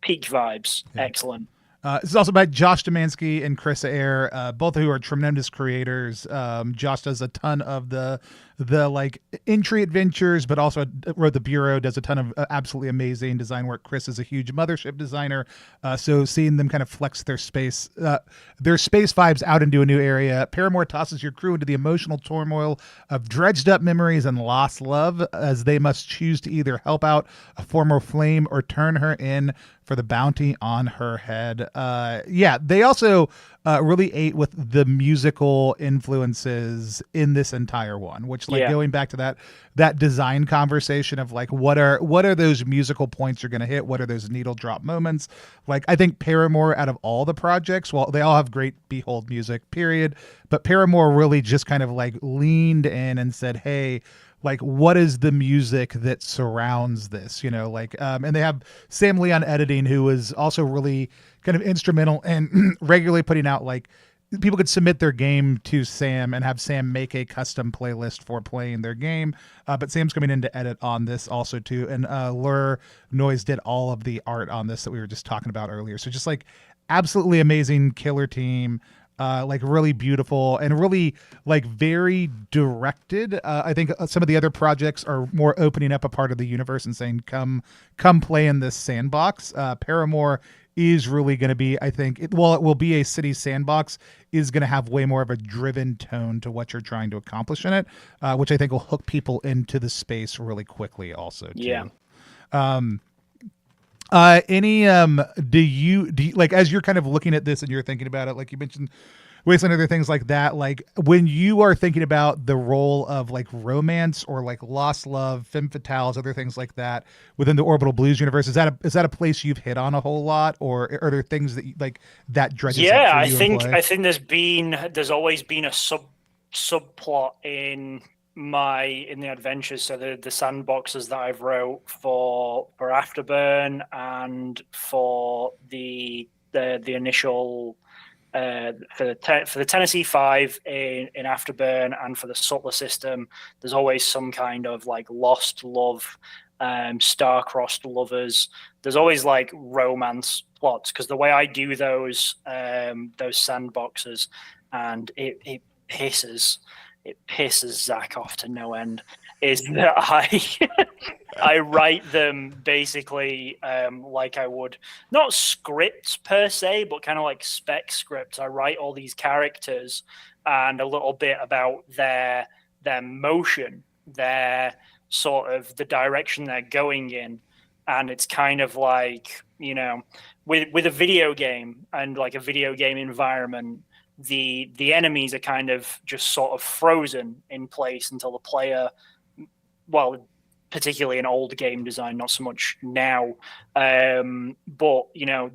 peak vibes, excellent. This is also by Josh Domansky and Chris Ayer, both of who are tremendous creators. Josh does a ton of the like entry adventures, but also wrote the Bureau, does a ton of absolutely amazing design work. Chris is a huge Mothership designer, so seeing them kind of flex their space vibes out into a new area. Paramore tosses your crew into the emotional turmoil of dredged up memories and lost love, as they must choose to either help out a former flame or turn her in for the bounty on her head. They also really ate with the musical influences in this entire one, which going back to that design conversation of like what are those musical points you're going to hit, what are those needle drop moments. Like I think Paramore, out of all the projects, well, they all have great Behold music, period, but Paramore really just kind of like leaned in and said, hey, like what is the music that surrounds this, and they have Sam Lee on editing, who is also really kind of instrumental and regularly putting out, like, people could submit their game to Sam and have Sam make a custom playlist for playing their game, but Sam's coming in to edit on this also too, and Lure Noise did all of the art on this that we were just talking about earlier. So just like absolutely amazing killer team. Like really beautiful and really like very directed. I think some of the other projects are more opening up a part of the universe and saying, come play in this sandbox. Paramore is really going to be, I think, it will be a city sandbox, is going to have way more of a driven tone to what you're trying to accomplish in it, which I think will hook people into the space really quickly also too. Yeah. Do you like, as you're kind of looking at this and you're thinking about it, like you mentioned Wasteland, other things like that, like when you are thinking about the role of like romance or like lost love, femme fatales, other things like that within the Orbital Blues universe, is that a place you've hit on a whole lot, or are there things that like that dredges up for you? I think there's always been a subplot in the adventures. So the sandboxes that I've wrote for Afterburn and for the initial for the Tennessee 5 in Afterburn and for the Sutler system, there's always some kind of like lost love, star-crossed lovers. There's always like romance plots, because the way I do those sandboxes, and it pisses Zach off to no end, is that I write them basically like I would, not scripts per se, but kind of like spec scripts. I write all these characters and a little bit about their motion, their sort of the direction they're going in. And it's kind of like, with a video game and like a video game environment, the enemies are kind of just sort of frozen in place until the player, well, particularly in old game design, not so much now, but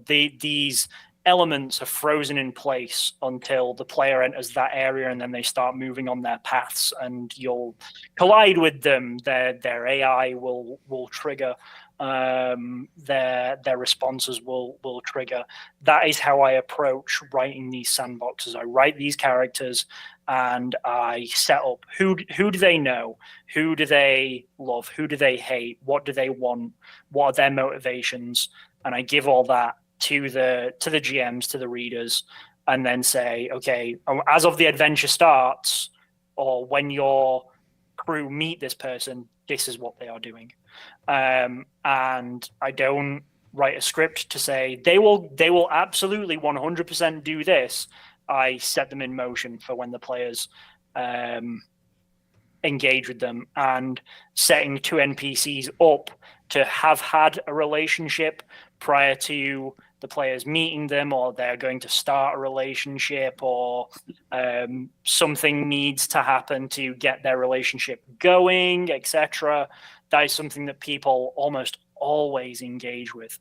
these elements are frozen in place until the player enters that area, and then they start moving on their paths, and you'll collide with them. Their AI will trigger, their responses will trigger. That is how I approach writing these sandboxes. I write these characters and I set up who do they know, who do they love, who do they hate, what do they want, what are their motivations, and I give all that to the GMs, to the readers, and then say, okay, as of the adventure starts, or when your crew meet this person, this is what they are doing. And I don't write a script to say they will absolutely 100% do this. I set them in motion for when the players engage with them, and setting two NPCs up to have had a relationship prior to the players meeting them, or they're going to start a relationship, or something needs to happen to get their relationship going, etc. That is something that people almost always engage with.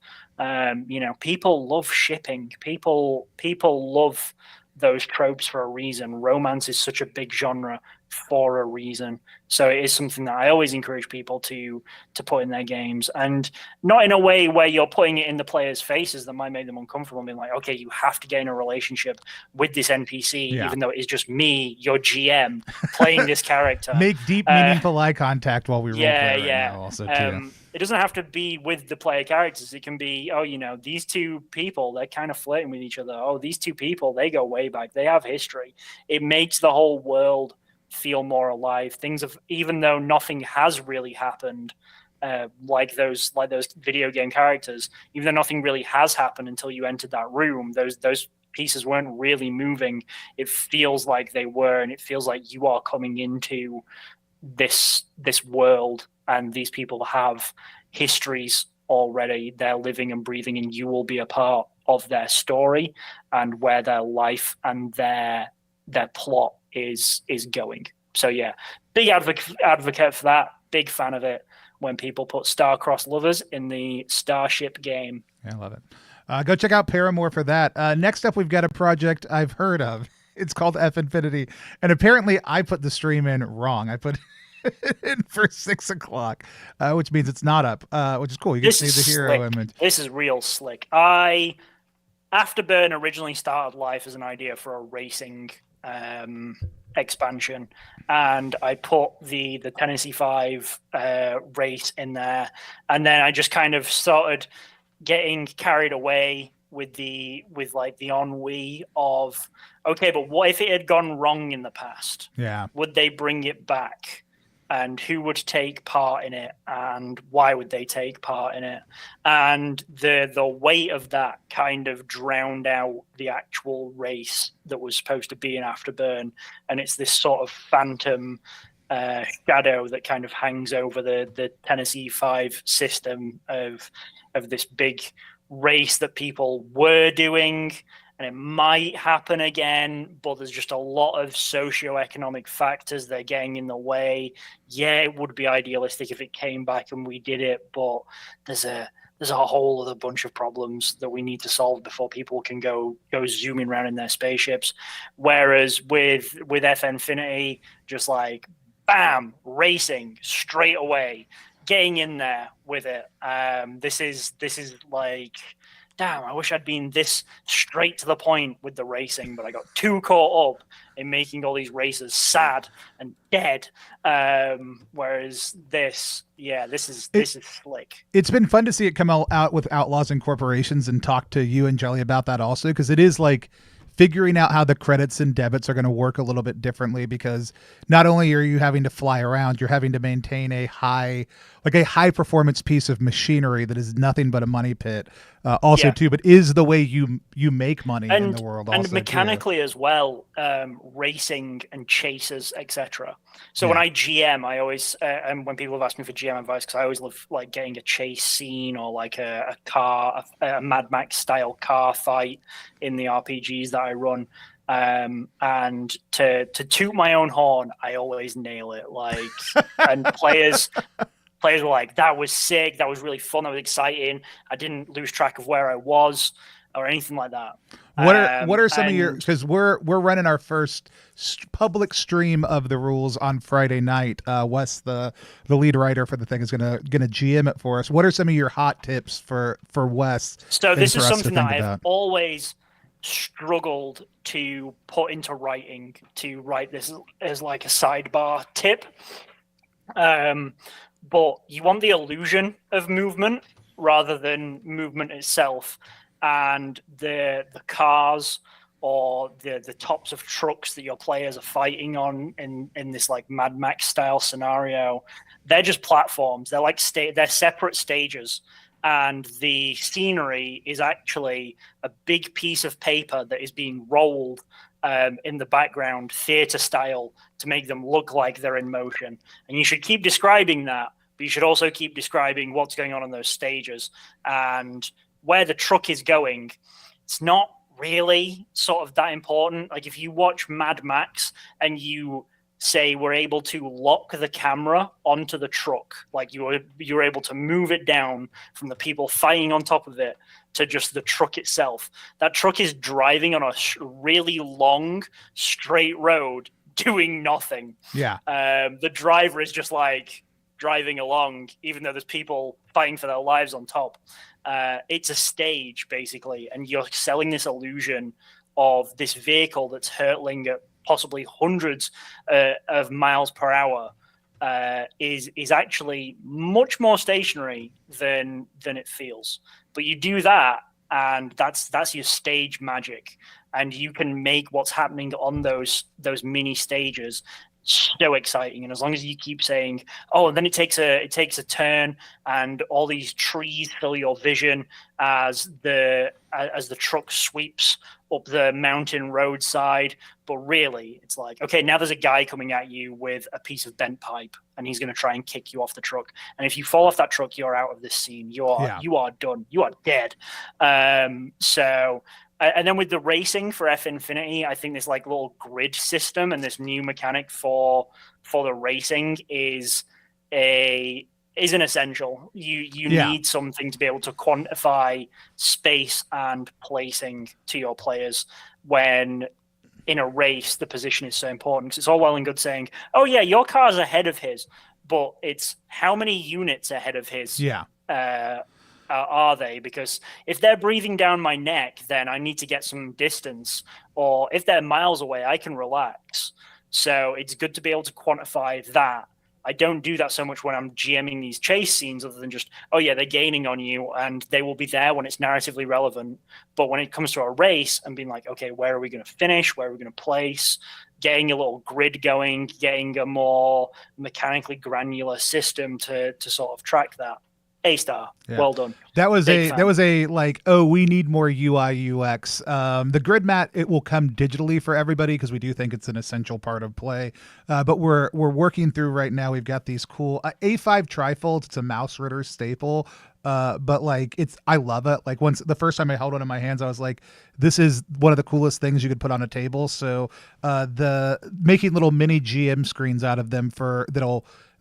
People love shipping. People love those tropes for a reason. Romance is such a big genre for a reason. So it is something that I always encourage people to put in their games, and not in a way where you're putting it in the players' faces that might make them uncomfortable, and being like, okay, you have to gain a relationship with this NPC, even though it's just me, your GM, playing this character. Make deep, meaningful eye contact while we roleplay right now also too. It doesn't have to be with the player characters. It can be, oh, these two people, they're kind of flirting with each other. Oh, these two people, they go way back. They have history. It makes the whole world feel more alive. Even though nothing has really happened, like those video game characters, even though nothing really has happened until you entered that room, those pieces weren't really moving. It feels like they were, and it feels like you are coming into this world, and these people have histories already. They're living and breathing, and you will be a part of their story and where their life and their plot is going. So yeah, big advocate for that. Big fan of it when people put star-crossed lovers in the Starship game. Yeah, I love it. Go check out Paramore for that. Next up, we've got a project I've heard of. It's called F Infinity, and apparently I put the stream in wrong. I put it in for 6 o'clock, which means it's not up, which is cool. You can see the hero image. This is real slick. Afterburn originally started life as an idea for a racing expansion, and I put the Tennessee 5 race in there, and then I just kind of started getting carried away with the ennui of, okay, but what if it had gone wrong in the past? Yeah. Would they bring it back? And who would take part in it, and why would they take part in it? And the weight of that kind of drowned out the actual race that was supposed to be in Afterburn, and it's this sort of phantom shadow that kind of hangs over the Tennessee 5 system of this big race that people were doing, and it might happen again, but there's just a lot of socioeconomic factors that are getting in the way. Yeah, it would be idealistic if it came back and we did it, but there's a whole other bunch of problems that we need to solve before people can go zooming around in their spaceships. Whereas with F Infinity, just like bam, racing straight away, getting in there with it. This is like, damn, I wish I'd been this straight to the point with the racing, but I got too caught up in making all these races sad and dead. Whereas this is slick. It's been fun to see it come out with Outlaws and Corporations and talk to you and Jelly about that also, because it is like figuring out how the credits and debits are going to work a little bit differently, because not only are you having to fly around, you're having to maintain a high performance piece of machinery that is nothing but a money pit too, but is the way you make money in the world also, and mechanically as well, racing and chases, etc. So when I GM, I always and when people have asked me for GM advice, because I always love like getting a chase scene or like a Mad Max style car fight in the RPGs that I run. And to toot my own horn, I always nail it. Like, and players were like, that was sick, that was really fun, that was exciting, I didn't lose track of where I was or anything like that. What are some of your, because we're running our first public stream of the rules on Friday night. Wes, the lead writer for the thing, is gonna GM it for us. What are some of your hot tips for Wes? So this is something that I've always struggled to put into writing, to write this as like a sidebar tip. But you want the illusion of movement rather than movement itself. And the cars or the tops of trucks that your players are fighting on in this like Mad Max style scenario, they're just platforms. They're like they're separate stages. And the scenery is actually a big piece of paper that is being rolled in the background, theater style, to make them look like they're in motion. And you should keep describing that, but you should also keep describing what's going on those stages. And where the truck is going, it's not really sort of that important. Like if you watch Mad Max and you say we're able to lock the camera onto the truck, like you're able to move it down from the people fighting on top of it to just the truck itself. That truck is driving on a really long straight road doing nothing. Yeah. The driver is just like driving along, even though there's people fighting for their lives on top. It's a stage basically, and you're selling this illusion of this vehicle that's hurtling at possibly hundreds of miles per hour is actually much more stationary than it feels. But you do that, and that's your stage magic, and you can make what's happening on those mini stages so exciting. And as long as you keep saying, oh, and then it takes a turn, and all these trees fill your vision as the truck sweeps up the mountain roadside. But really, it's like, okay, now there's a guy coming at you with a piece of bent pipe, and he's going to try and kick you off the truck. And if you fall off that truck, you're out of this scene. You are done. You are dead. And then with the racing for F Infinity, I think this like little grid system and this new mechanic for the racing is an essential. You need something to be able to quantify space and placing to your players when in a race the position is so important. Because it's all well and good saying, oh yeah, your car's ahead of his, but it's how many units ahead of his. Are they? Because if they're breathing down my neck, then I need to get some distance. Or if they're miles away, I can relax. So it's good to be able to quantify that. I don't do that so much when I'm GMing these chase scenes, other than just, oh yeah, they're gaining on you and they will be there when it's narratively relevant. But when it comes to a race and being like, okay, where are we going to finish? Where are we going to place? Getting a little grid going, getting a more mechanically granular system to sort of track that. A-star. Yeah. Well done. That was a like, oh, we need more UI UX. The grid mat, it will come digitally for everybody because we do think it's an essential part of play. But we're working through right now. We've got these cool A5 trifolds. It's a mouse ritter staple. But like I love it. Like the first time I held one in my hands, I was like, this is one of the coolest things you could put on a table. So the making little mini GM screens out of them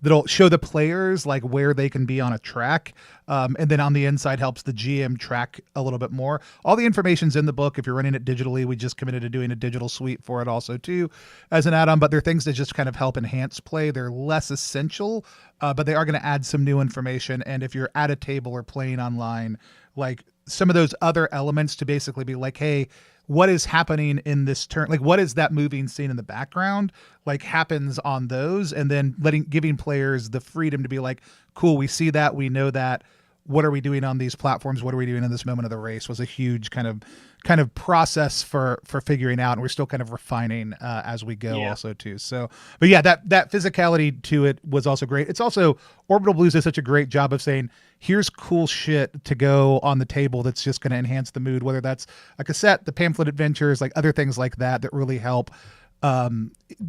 that'll show the players like where they can be on a track. And then on the inside helps the GM track a little bit more. All the information's in the book. If you're running it digitally, we just committed to doing a digital suite for it also too as an add-on, but they're things that just kind of help enhance play. They're less essential, but they are going to add some new information. And if you're at a table or playing online, like some of those other elements to basically be like, hey, what is happening in this turn? Like, what is that moving scene in the background? Like happens on those, and then giving players the freedom to be like, cool, we see that, we know that. What are we doing on these platforms? What are we doing in this moment of the race? Was a huge kind of process for figuring out, and we're still kind of refining as we go also too. So, but yeah, that physicality to it was also great. It's also Orbital Blues does such a great job of saying, here's cool shit to go on the table that's just going to enhance the mood, whether that's a cassette, the pamphlet adventures, like other things like that really help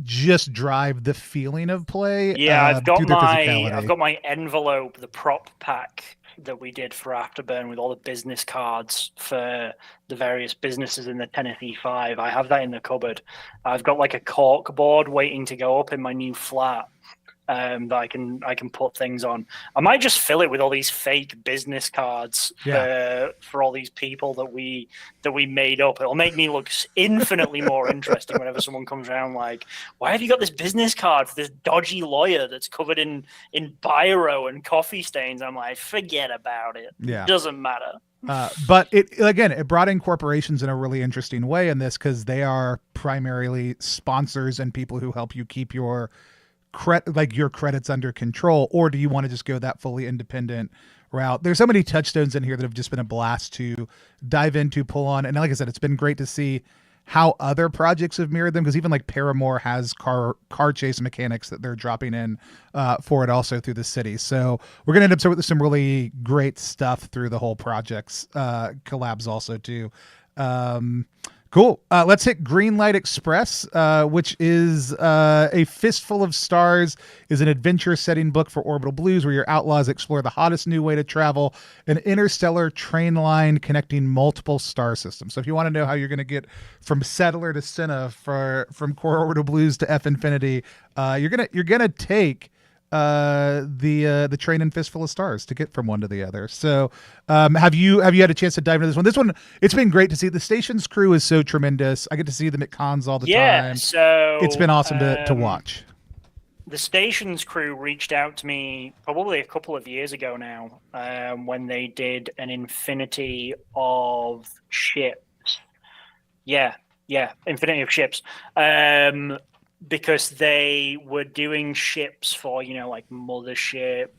just drive the feeling of play. Yeah, I've got my envelope, the prop pack that we did for Afterburn with all the business cards for the various businesses in the Tennessee 5. I have that in the cupboard. I've got like a cork board waiting to go up in my new flat. That I can put things on. I might just fill it with all these fake business cards for all these people that we made up. It'll make me look infinitely more interesting whenever someone comes around like, why have you got this business card for this dodgy lawyer that's covered in biro and coffee stains? I'm like, forget about it. Yeah. It doesn't matter. But it brought in corporations in a really interesting way in this because they are primarily sponsors and people who help you keep your your credits under control, or do you want to just go that fully independent route? There's so many touchstones in here that have just been a blast to dive into, pull on, and like I said, it's been great to see how other projects have mirrored them, because even like Paramore has car chase mechanics that they're dropping in for it also through the city. So we're gonna end up with some really great stuff through the whole project's collabs also too. Cool. Let's hit Greenlight Express, which is A Fistful of Stars, is an adventure setting book for Orbital Blues where your outlaws explore the hottest new way to travel, an interstellar train line connecting multiple star systems. So if you want to know how you're going to get from Settler to Senna, from Core Orbital Blues to F Infinity, you're gonna take the train and Fistful of Stars to get from one to the other. So have you had a chance to dive into this one? It's been great to see. The station's crew is so tremendous. I get to see them at cons all the time. So it's been awesome to watch. The station's crew reached out to me probably a couple of years ago now, when they did an Infinity of Ships. Yeah, Infinity of Ships. because they were doing ships for, like Mothership,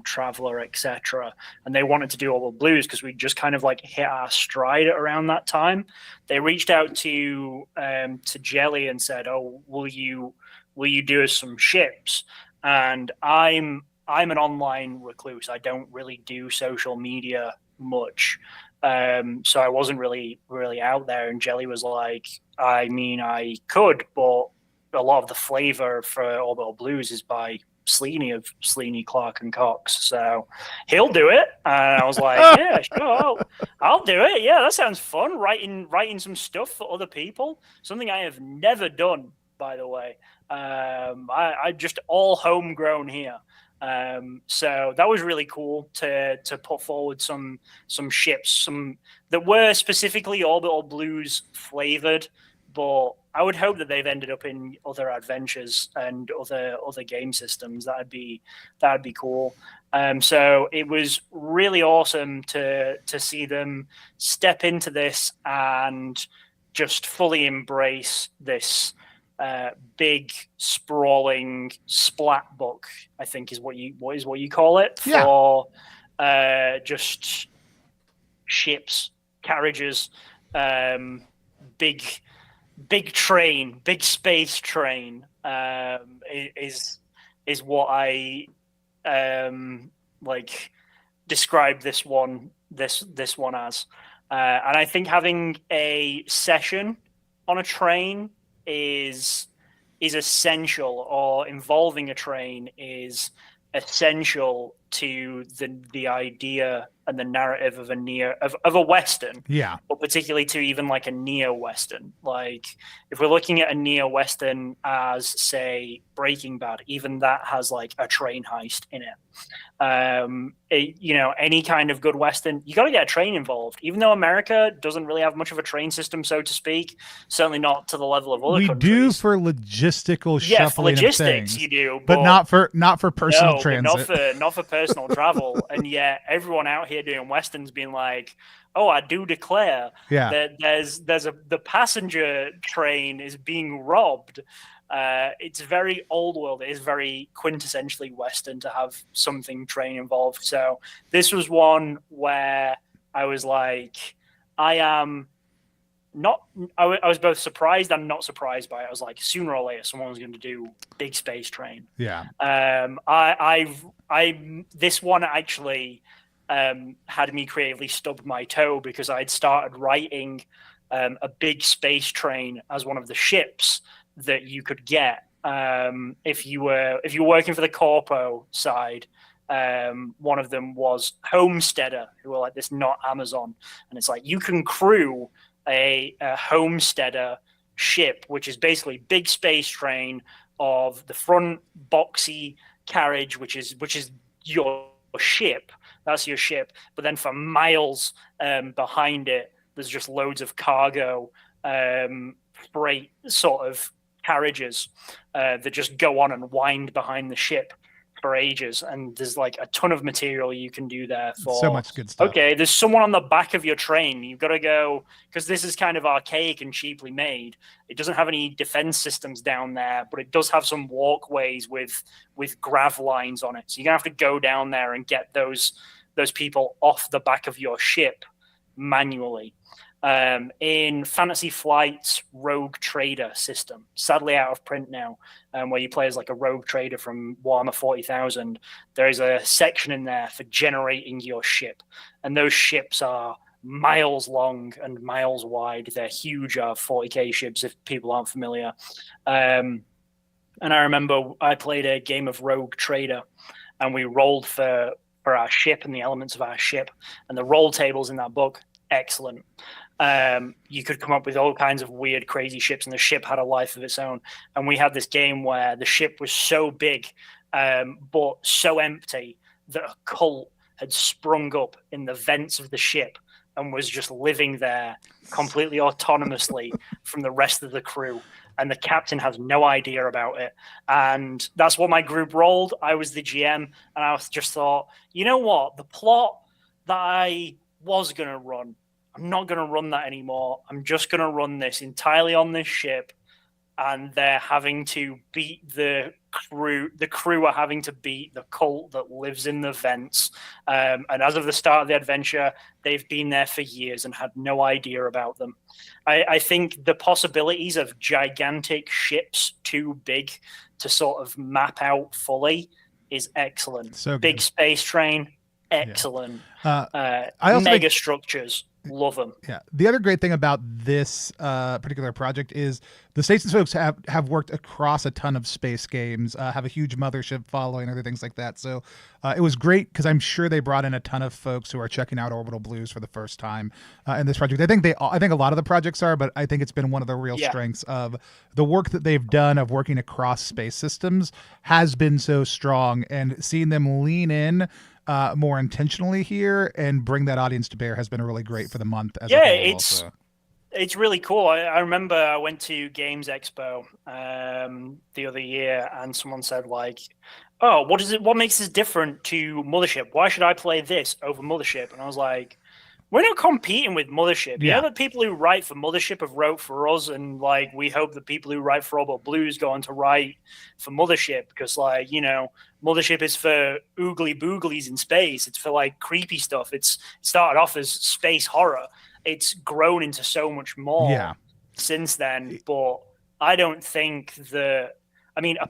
Traveler, etc. And they wanted to do all the blues because we just kind of like hit our stride around that time. They reached out to Jelly and said, "Oh, will you do us some ships?" And I'm an online recluse. I don't really do social media much. So I wasn't really out there. And Jelly was like, I mean, I could, but a lot of the flavor for Orbital Blues is by Sleney of Sleney, Clark and Cox, so he'll do it. And I was like, yeah, sure, I'll do it. Yeah, that sounds fun. Writing some stuff for other people, something I have never done, by the way. I just all homegrown here. So that was really cool to put forward some ships, that were specifically Orbital Blues flavored, but I would hope that they've ended up in other adventures and other game systems. That'd be cool. So it was really awesome to see them step into this and just fully embrace this big sprawling splat book, I think is what you call it, for just ships, carriages, big train, big space train, is what I like describe this one as. And I think having a session on a train is essential, or involving a train is essential to the idea and the narrative of a Western. Yeah. But particularly to even like a neo-Western. Like if we're looking at a neo-Western as, say, Breaking Bad, even that has like a train heist in it. Any kind of good Western, you got to get a train involved. Even though America doesn't really have much of a train system, so to speak, certainly not to the level of other countries. We do for logistical shuffling for logistics, of things, you do, but not for personal transit. Not for personal travel. And yet, everyone out here doing Westerns being like, "Oh, I do declare that the passenger train is being robbed." It's very old world. It is very quintessentially Western to have something train involved. So this was one where I was like, I was both surprised and not surprised by it. I was like, sooner or later, someone's going to do big space train. Yeah. This one actually had me creatively stubbed my toe, because I'd started writing a big space train as one of the ships that you could get if you were working for the corpo side. One of them was Homesteader, who were like this, not Amazon, and it's like you can crew a Homesteader ship, which is basically big space train of the front boxy carriage, which is your ship. That's your ship. But then for miles behind it, there's just loads of cargo, freight sort of carriages that just go on and wind behind the ship for ages. And there's like a ton of material you can do there for so much good stuff. Okay, there's someone on the back of your train. You've got to go, because this is kind of archaic and cheaply made. It doesn't have any defense systems down there, but it does have some walkways with grav lines on it. So you're gonna have to go down there and get those people off the back of your ship manually. In Fantasy Flight's Rogue Trader system, sadly out of print now, where you play as like a rogue trader from Warhammer 40,000, there is a section in there for generating your ship. And those ships are miles long and miles wide. They're huge 40k ships, if people aren't familiar. And I remember I played a game of Rogue Trader, and we rolled for our ship and the elements of our ship. And the roll tables in that book, excellent. You could come up with all kinds of weird, crazy ships, and the ship had a life of its own. And we had this game where the ship was so big, but so empty, that a cult had sprung up in the vents of the ship and was just living there completely autonomously from the rest of the crew. And the captain has no idea about it. And that's what my group rolled. I was the GM, and I just thought, you know what? The plot that I was going to run, I'm not going to run that anymore. I'm just going to run this entirely on this ship. and they're having to beat the crew. The crew are having to beat the cult that lives in the vents. And as of the start of the adventure, they've been there for years and had no idea about them. I think the possibilities of gigantic ships too big to sort of map out fully is excellent. So good. Big space train, excellent. I also mega structures, love them. Yeah. The other great thing about this particular project is the Stations folks have worked across a ton of space games, have a huge mothership following, other things like that. So it was great because I'm sure they brought in a ton of folks who are checking out Orbital Blues for the first time in this project. I think a lot of the projects are, but I think it's been one of the real strengths of the work that they've done of working across space systems has been so strong, and seeing them lean in more intentionally here and bring that audience to bear has been really great for the month as a whole. It's really cool. I remember I went to Games Expo the other year, and someone said like, "Oh, what makes this different to Mothership? Why should I play this over Mothership?" And I was like, we're not competing with Mothership. Yeah, the people who write for Mothership have wrote for us, and like we hope the people who write for Orbital Blues go on to write for Mothership, because like, you know, Mothership is for oogly booglies in space. It's for like creepy stuff. It started off as space horror. It's grown into so much more since then. But I don't think A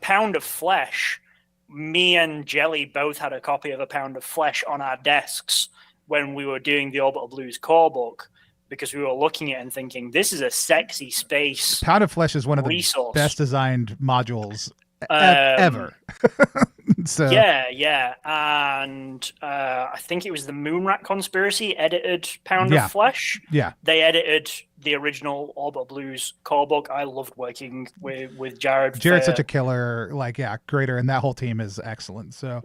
Pound of Flesh, me and Jelly both had a copy of A Pound of Flesh on our desks when we were doing the Orbital Blues core book, because we were looking at it and thinking, this is a sexy space. Pound of Flesh is one of the best designed modules ever. So yeah, and I think it was the Moonrat Conspiracy edited Pound of Flesh. Yeah, they edited the original Orbital Blues core book. I loved working with Jared. Jared's such a killer, creator, and that whole team is excellent. So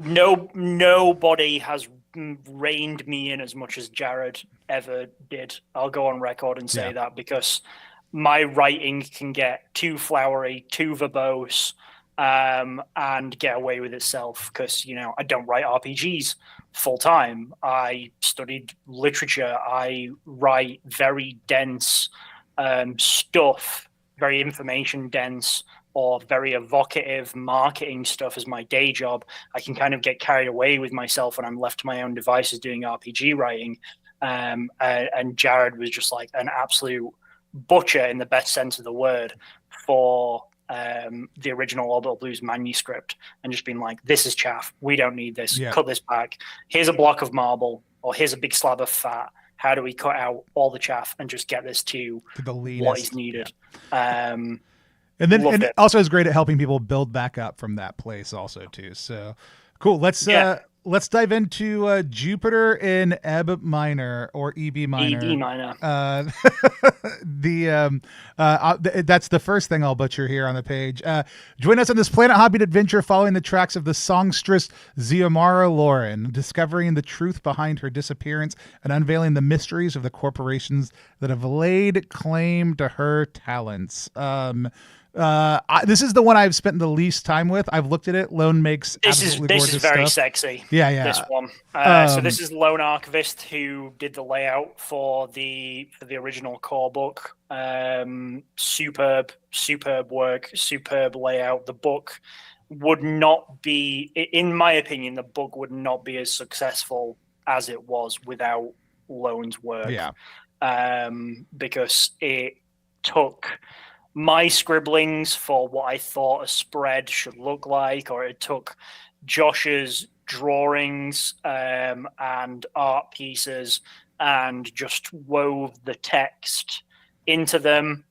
nobody has reined me in as much as Jared ever did. I'll go on record and say that, because my writing can get too flowery, too verbose, and get away with itself, because, you know, I don't write RPGs full time. I studied literature. I write very dense stuff, very information dense, or very evocative marketing stuff as my day job. I can kind of get carried away with myself when I'm left to my own devices doing RPG writing. And Jared was just like an absolute butcher, in the best sense of the word, for the original Orbital Blues manuscript, and just being like, this is chaff. We don't need this. Cut this back. Here's a block of marble, or here's a big slab of fat. How do we cut out all the chaff and just get this to the leanest, what is needed? And then also is great at helping people build back up from that place also too. So cool. Let's dive into Jupiter in Eb minor, or EB minor. EB minor. That's the first thing I'll butcher here on the page. Join us on this planet hopping adventure following the tracks of the songstress Xiomara Lauren, discovering the truth behind her disappearance and unveiling the mysteries of the corporations that have laid claim to her talents. This is the one I've spent the least time with. I've looked at it. Lone makes this is very sexy. Yeah. This one. So this is Lone Archivist, who did the layout for the original core book. Superb work, superb layout. The book would not be, in my opinion, the book would not be as successful as it was without Lone's work. Yeah. Because it took my scribblings for what I thought a spread should look like, or it took Josh's drawings and art pieces and just wove the text into them,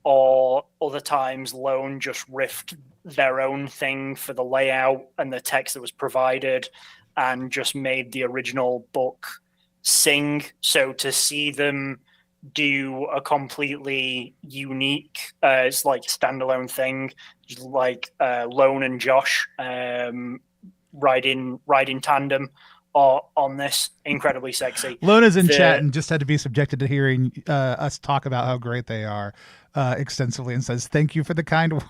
or other times Lone just riffed their own thing for the layout and the text that was provided and just made the original book sing. So to see them do a completely unique it's like standalone thing, like Lone and Josh ride in tandem on this, incredibly sexy. Lone is in chat and just had to be subjected to hearing us talk about how great they are extensively, and says thank you for the kind words.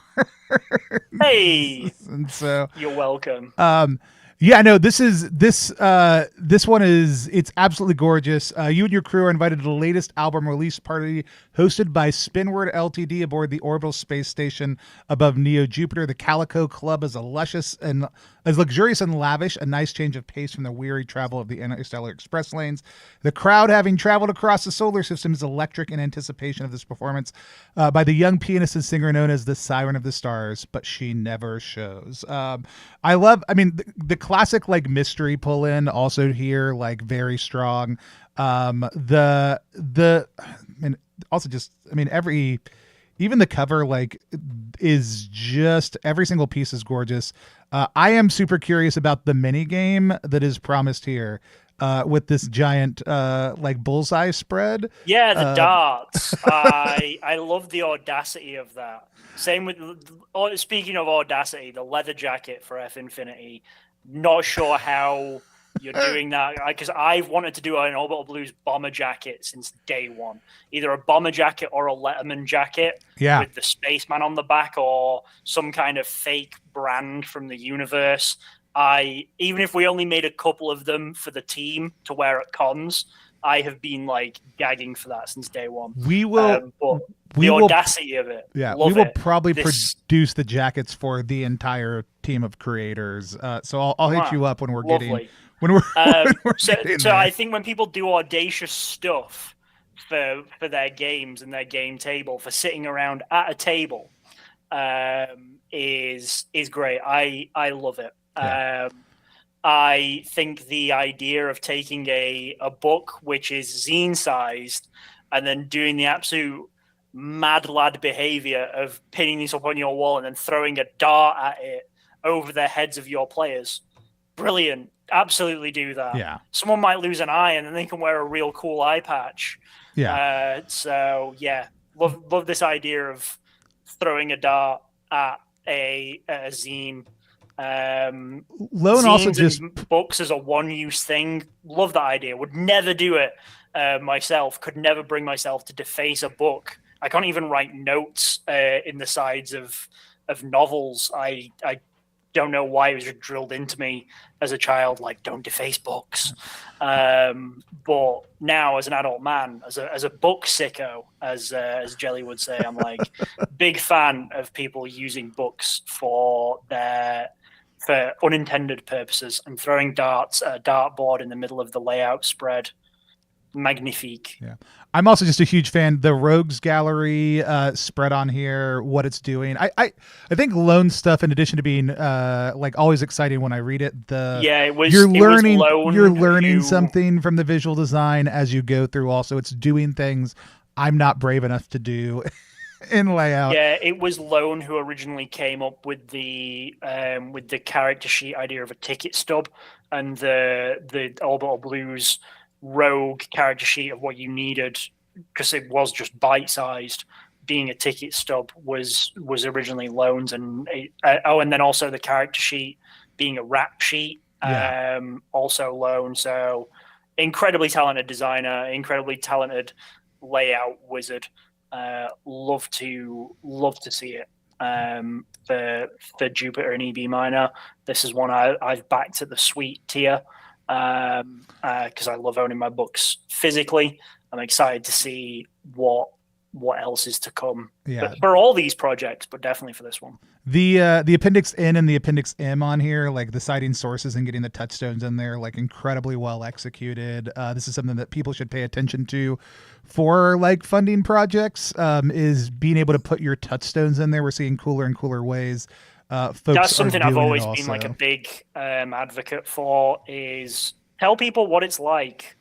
Hey, and so you're welcome. Yeah, no, this one is it's absolutely gorgeous. You and your crew are invited to the latest album release party hosted by Spinward Ltd aboard the orbital space station above Neo Jupiter. The Calico Club is a luscious and as luxurious and lavish, a nice change of pace from the weary travel of the interstellar express lanes. The crowd, having traveled across the solar system, is electric in anticipation of this performance by the young pianist and singer known as the Siren of the Stars, but she never shows. I mean, the classic like mystery pull in also here, like very strong. And also just, I mean, even the cover like is just every single piece is gorgeous. I am super curious about the mini game that is promised here with this giant like bullseye spread. Yeah, the darts. I love the audacity of that. Same with speaking of audacity, the leather jacket for F Infinity. Not sure how you're doing that because I've wanted to do an Orbital Blues bomber jacket since day one. Either a bomber jacket or a Letterman jacket with the spaceman on the back or some kind of fake brand from the universe. Even if we only made a couple of them for the team to wear at cons, I have been like gagging for that since day one. We will, the audacity of it. Yeah, we will probably produce the jackets for the entire team of creators. So I'll hit you up when we're getting when we're. So I think when people do audacious stuff for their games and their game table, for sitting around at a table, is great. I love it. Yeah. I think the idea of taking a book which is zine sized and then doing the absolute mad lad behavior of pinning this up on your wall and then throwing a dart at it over the heads of your players. Brilliant. Absolutely do that. Yeah. Someone might lose an eye and then they can wear a real cool eye patch. Yeah. So yeah, love this idea of throwing a dart at a zine. Lone also just books as a one-use thing. Love that idea. Would never do it myself. Could never bring myself to deface a book. I can't even write notes in the sides of novels. I don't know why it was just drilled into me as a child, like don't deface books. But now, as an adult man, as a book sicko, as Jelly would say, I'm like big fan of people using books for unintended purposes and throwing darts at a dartboard in the middle of the layout spread. Magnifique. Yeah. I'm also just a huge fan. The Rogues Gallery spread on here, what it's doing. I think Lone stuff, in addition to being like always exciting when I read it, you're learning something from the visual design as you go through. Also, it's doing things I'm not brave enough to do. In layout. Yeah, it was Lone who originally came up with the character sheet idea of a ticket stub and the Orbital Blues rogue character sheet of what you needed, because it was just bite-sized. Being a ticket stub was originally Lone's, and and then also the character sheet being a rap sheet, also Lone. So incredibly talented designer, incredibly talented layout wizard. Love to see it for Jupiter and EB Minor. This is one I've backed at the sweet tier because I love owning my books physically. I'm excited to see what else is to come for all these projects, but definitely for this one. The Appendix N and the Appendix M on here, like the citing sources and getting the touchstones in there, like incredibly well executed. This is something that people should pay attention to for like funding projects, is being able to put your touchstones in there. We're seeing cooler and cooler ways. That's something I've always been like a big advocate for, is tell people what it's like.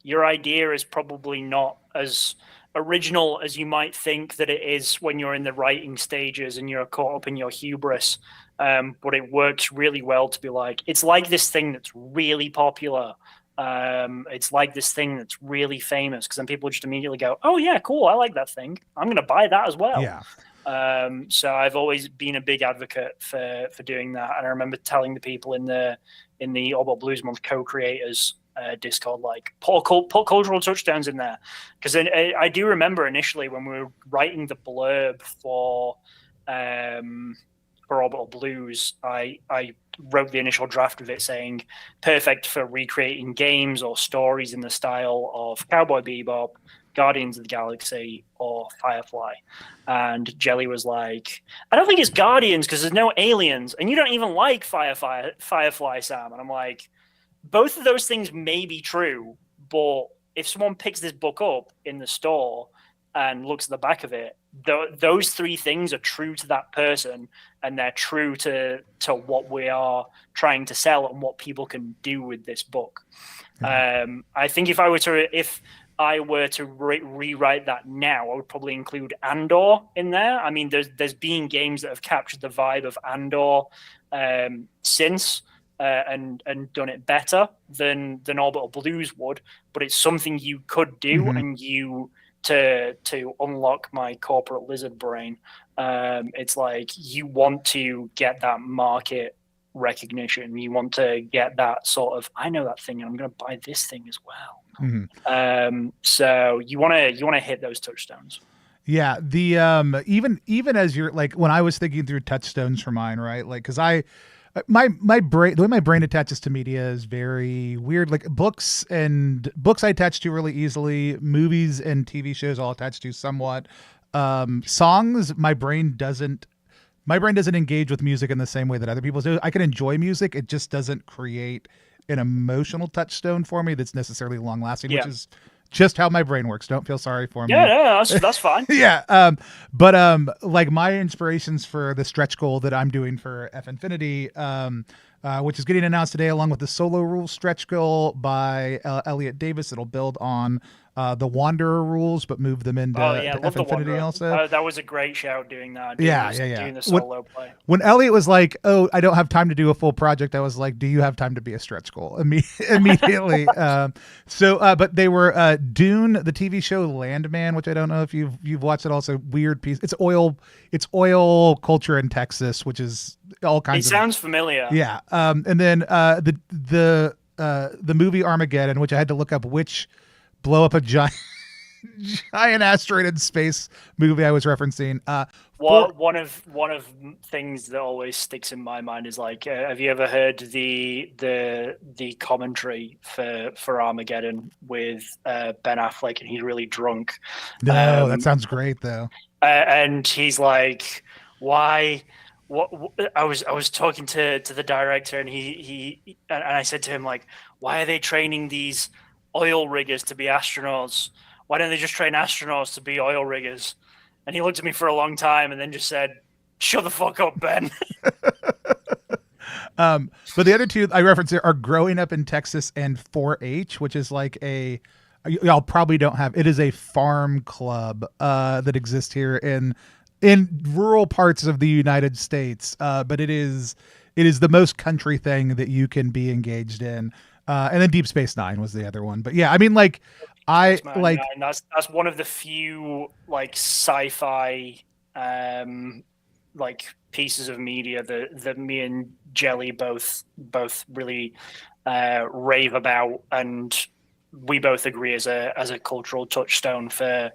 Your idea is probably not as original as you might think that it is when you're in the writing stages and you're caught up in your hubris. But it works really well to be like, it's like this thing that's really popular. It's like this thing that's really famous, because then people just immediately go, oh yeah, cool, I like that thing, I'm going to buy that as well. Yeah. So I've always been a big advocate for doing that. And I remember telling the people in the Orbital Blues Month co-creators Discord, like, put cultural touchdowns in there, because I do remember initially when we were writing the blurb for for Orbital Blues, I wrote the initial draft of it saying perfect for recreating games or stories in the style of Cowboy Bebop, Guardians of the Galaxy, or Firefly. And Jelly was like, I don't think it's Guardians because there's no aliens, and you don't even like Firefly, Sam. And I'm like, both of those things may be true, but if someone picks this book up in the store and looks at the back of it, those three things are true to that person, and they're true to what we are trying to sell and what people can do with this book. I think if I were to rewrite that now, I would probably include Andor in there. I mean, there's been games that have captured the vibe of Andor since. And done it better than Orbital Blues would, but it's something you could do, and to unlock my corporate lizard brain, it's like you want to get that market recognition, you want to get that sort of, I know that thing and I'm going to buy this thing as well. So you want to hit those touchstones. Yeah, the even as you're like, when I was thinking through touchstones for mine, right? Like, because my brain, the way my brain attaches to media is very weird. Like books I attach to really easily. Movies and TV shows I'll attach to somewhat. Songs, my brain doesn't engage with music in the same way that other people do. I can enjoy music, it just doesn't create an emotional touchstone for me that's necessarily long lasting, which is just how my brain works. Don't feel sorry for me. Yeah, that's fine. Yeah. But like my inspirations for the stretch goal that I'm doing for F Infinity, which is getting announced today, along with the solo rules stretch goal by Elliot Davis. It'll build on the Wanderer rules, but move them into F Infinity also. That was a great shout doing that. Doing the solo play. When Elliot was like, "Oh, I don't have time to do a full project," I was like, "Do you have time to be a stretch goal?" Immediately. But they were Dune, the TV show Landman, which I don't know if you've watched it. Also, weird piece. It's oil culture in Texas, which is all kinds. It sounds familiar. Yeah. And then the movie Armageddon, which I had to look up which blow up a giant asteroid in space movie I was referencing. One of things that always sticks in my mind is like, have you ever heard the commentary for Armageddon with Ben Affleck, and he's really drunk? No, that sounds great though. And he's like, why? What I was talking to the director, and and I said to him, like, why are they training these oil riggers to be astronauts? Why don't they just train astronauts to be oil riggers? And he looked at me for a long time and then just said, shut the fuck up, Ben. But the other two I referenced are Growing Up in Texas and 4-H, which is like y'all probably don't have, it is a farm club that exists here in rural parts of the United States. But it is the most country thing that you can be engaged in. And then Deep Space Nine was the other one. But yeah, I mean, like, that's one of the few like sci-fi like pieces of media that me and Jelly both really rave about, and we both agree as a cultural touchstone for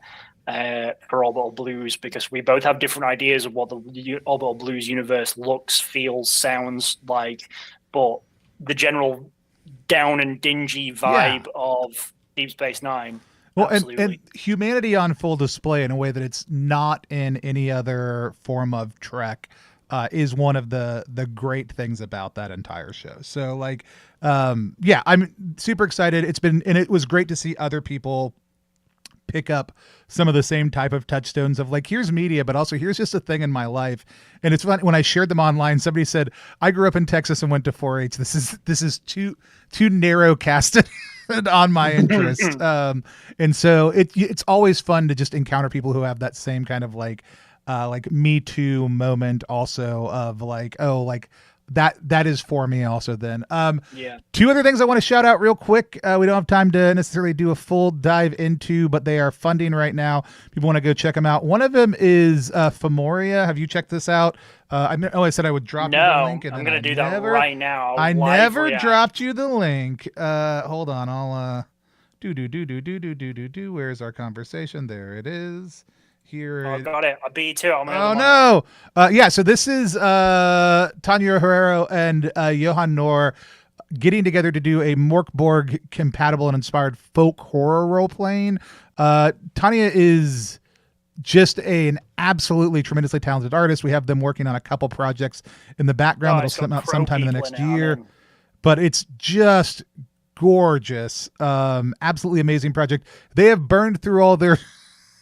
Orbital Blues, because we both have different ideas of what the Orbital Blues universe looks, feels, sounds like, but the general down and dingy vibe of Deep Space Nine. Well, and humanity on full display in a way that it's not in any other form of Trek is one of the great things about that entire show. So like, I'm super excited. It was great to see other people pick up some of the same type of touchstones of like, here's media, but also here's just a thing in my life. And it's fun when I shared them online, somebody said, I grew up in Texas and went to 4-H. This is too narrow casted on my interest. And so it's always fun to just encounter people who have that same kind of like Me Too moment also of like, oh, like that is for me also then. Two other things I want to shout out real quick. We don't have time to necessarily do a full dive into, but they are funding right now. People want to go check them out. One of them is Femoria. Have you checked this out? I said I would drop you the link. And I'm going to do that right now. I never dropped you the link. Hold on. I'll where's our conversation? There it is. here. Oh, got it. I beat you to it on my Oh other monitor. no! Yeah, so this is Tanya Herrero and Johan Noor getting together to do a Morkborg compatible and inspired folk horror role playing. Tanya is just an absolutely tremendously talented artist. We have them working on a couple projects in the background Oh, that'll it's got come out crow sometime in the people next in it. I'm year. in. But it's just gorgeous. Absolutely amazing project. They have burned through all their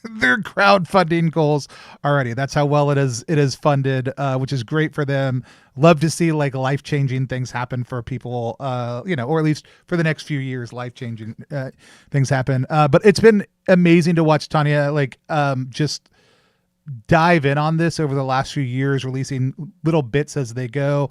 their crowdfunding goals already. That's how well it is funded, which is great for them. Love to see like life-changing things happen for people, or at least for the next few years, life-changing things happen. But it's been amazing to watch Tanya just dive in on this over the last few years, releasing little bits as they go.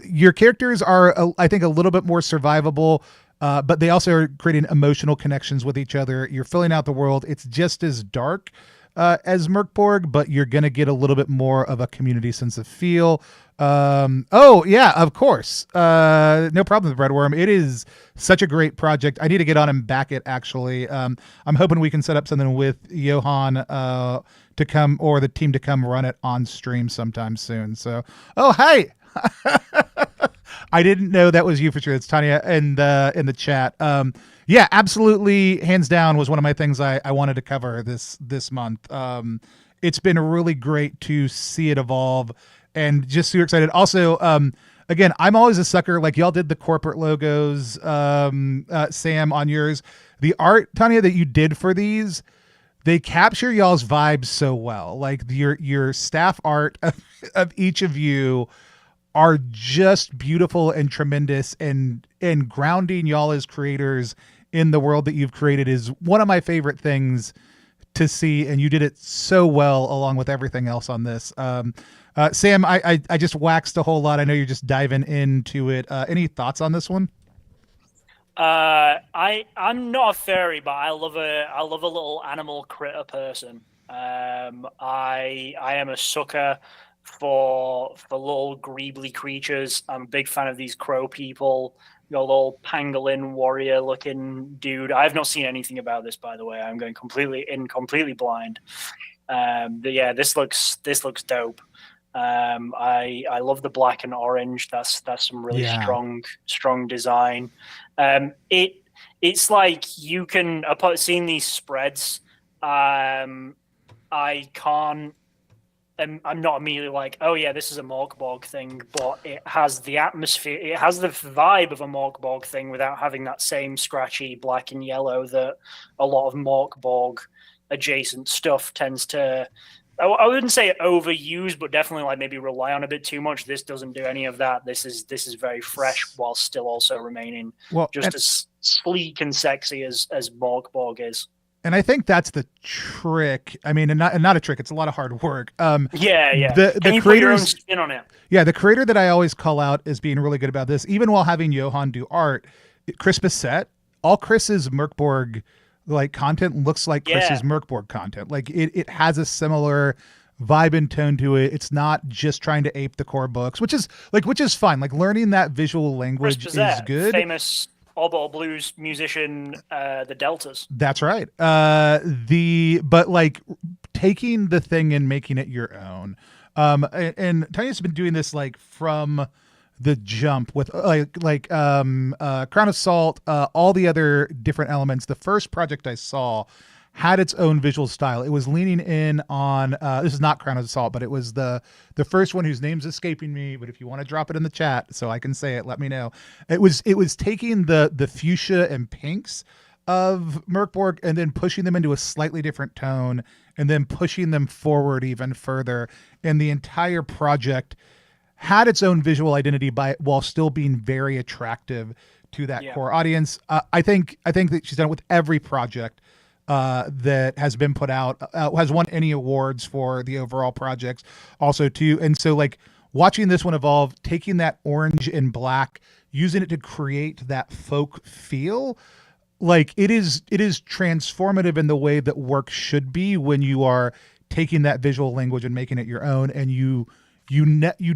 Your characters are, I think, a little bit more survivable, but they also are creating emotional connections with each other. You're filling out the world. It's just as dark as Merkborg, but you're going to get a little bit more of a community sense of feel. Oh yeah, of course. No problem with Redworm. It is such a great project. I need to get on and back it actually. I'm hoping we can set up something with Johan to come, or the team to come run it on stream sometime soon. So, oh, hi. I didn't know that was you for sure. It's Tanya in the chat. Yeah, absolutely. Hands down was one of my things I wanted to cover this month. It's been really great to see it evolve and just super excited. Also, again, I'm always a sucker. Like y'all did the corporate logos, Sam, on yours. The art, Tanya, that you did for these, they capture y'all's vibes so well. Like your staff art of each of you are just beautiful and tremendous, and grounding y'all as creators in the world that you've created is one of my favorite things to see, and you did it so well along with everything else on this. Sam, I just waxed a whole lot. I know you're just diving into it. Any thoughts on this one? I'm not a fairy, but I love a little animal critter person. I am a sucker for little greebly creatures. I'm a big fan of these crow people. Your little pangolin warrior looking dude. I have not seen anything about this, by the way. I'm going completely blind. But yeah, this looks dope. I love the black and orange. That's some really strong design. It's like you can, upon seeing these spreads, I can't. I'm not immediately like, oh yeah, this is a Morkborg thing, but it has the atmosphere, it has the vibe of a Morkborg thing without having that same scratchy black and yellow that a lot of Morkborg adjacent stuff tends to. I wouldn't say overuse, but definitely like maybe rely on a bit too much. This doesn't do any of that. This is very fresh while still also remaining as sleek and sexy as Morkborg is. And I think that's the trick. I mean, and not a trick. It's a lot of hard work. Yeah. The Can you put your own spin on it? Yeah, the creator that I always call out as being really good about this, even while having Johan do art, Chris Bissett, all Chris's Merkborg like content looks like Chris's Merkborg content. Like it has a similar vibe and tone to it. It's not just trying to ape the core books, which is fine. Like learning that visual language is good. Famous oboe blues musician, the Deltas. That's right. But like taking the thing and making it your own. And Tanya's been doing this like from the jump with Crown of Salt, all the other different elements. The first project I saw had its own visual style. It was leaning in on this is not Crown of Salt, but it was the first one whose name's escaping me. But if you want to drop it in the chat so I can say it, let me know. It was taking the fuchsia and pinks of Merkborg and then pushing them into a slightly different tone and then pushing them forward even further. And the entire project had its own visual identity while still being very attractive to that core audience. I think that she's done it with every project that has been put out, has won any awards for the overall projects also too. And so like watching this one evolve, taking that orange and black, using it to create that folk feel, like it is transformative in the way that work should be when you are taking that visual language and making it your own. And you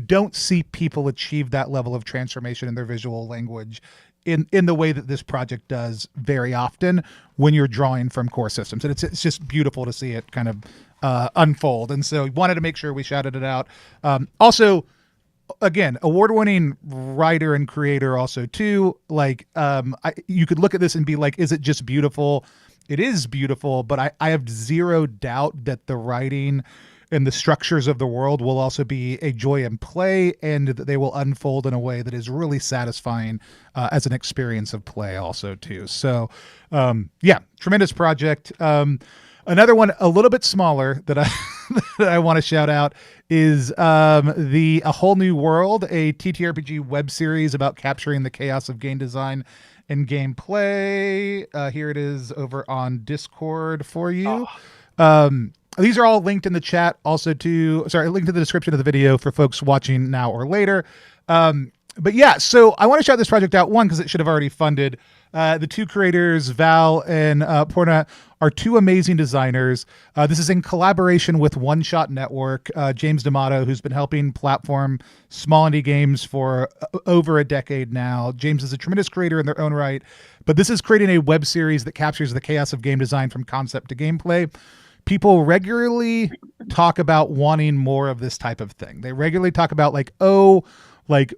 don't see people achieve that level of transformation in their visual language in the way that this project does very often when you're drawing from core systems. And it's just beautiful to see it kind of unfold. And so we wanted to make sure we shouted it out. Also, again, award-winning writer and creator also too. Like, you could look at this and be like, is it just beautiful? It is beautiful, but I have zero doubt that the writing and the structures of the world will also be a joy in play, and that they will unfold in a way that is really satisfying as an experience of play also too. So yeah, tremendous project. Another one a little bit smaller that I that I want to shout out is A Whole New World, a TTRPG web series about capturing the chaos of game design and gameplay. Here it is over on Discord for you. These are all linked in the chat, also linked in the description of the video for folks watching now or later. But yeah, so I want to shout this project out, one, because it should have already funded. The two creators, Val and Porna, are two amazing designers. This is in collaboration with One Shot Network, James D'Amato, who's been helping platform small indie games for over a decade now. James is a tremendous creator in their own right, but this is creating a web series that captures the chaos of game design from concept to gameplay. People regularly talk about wanting more of this type of thing. They regularly talk about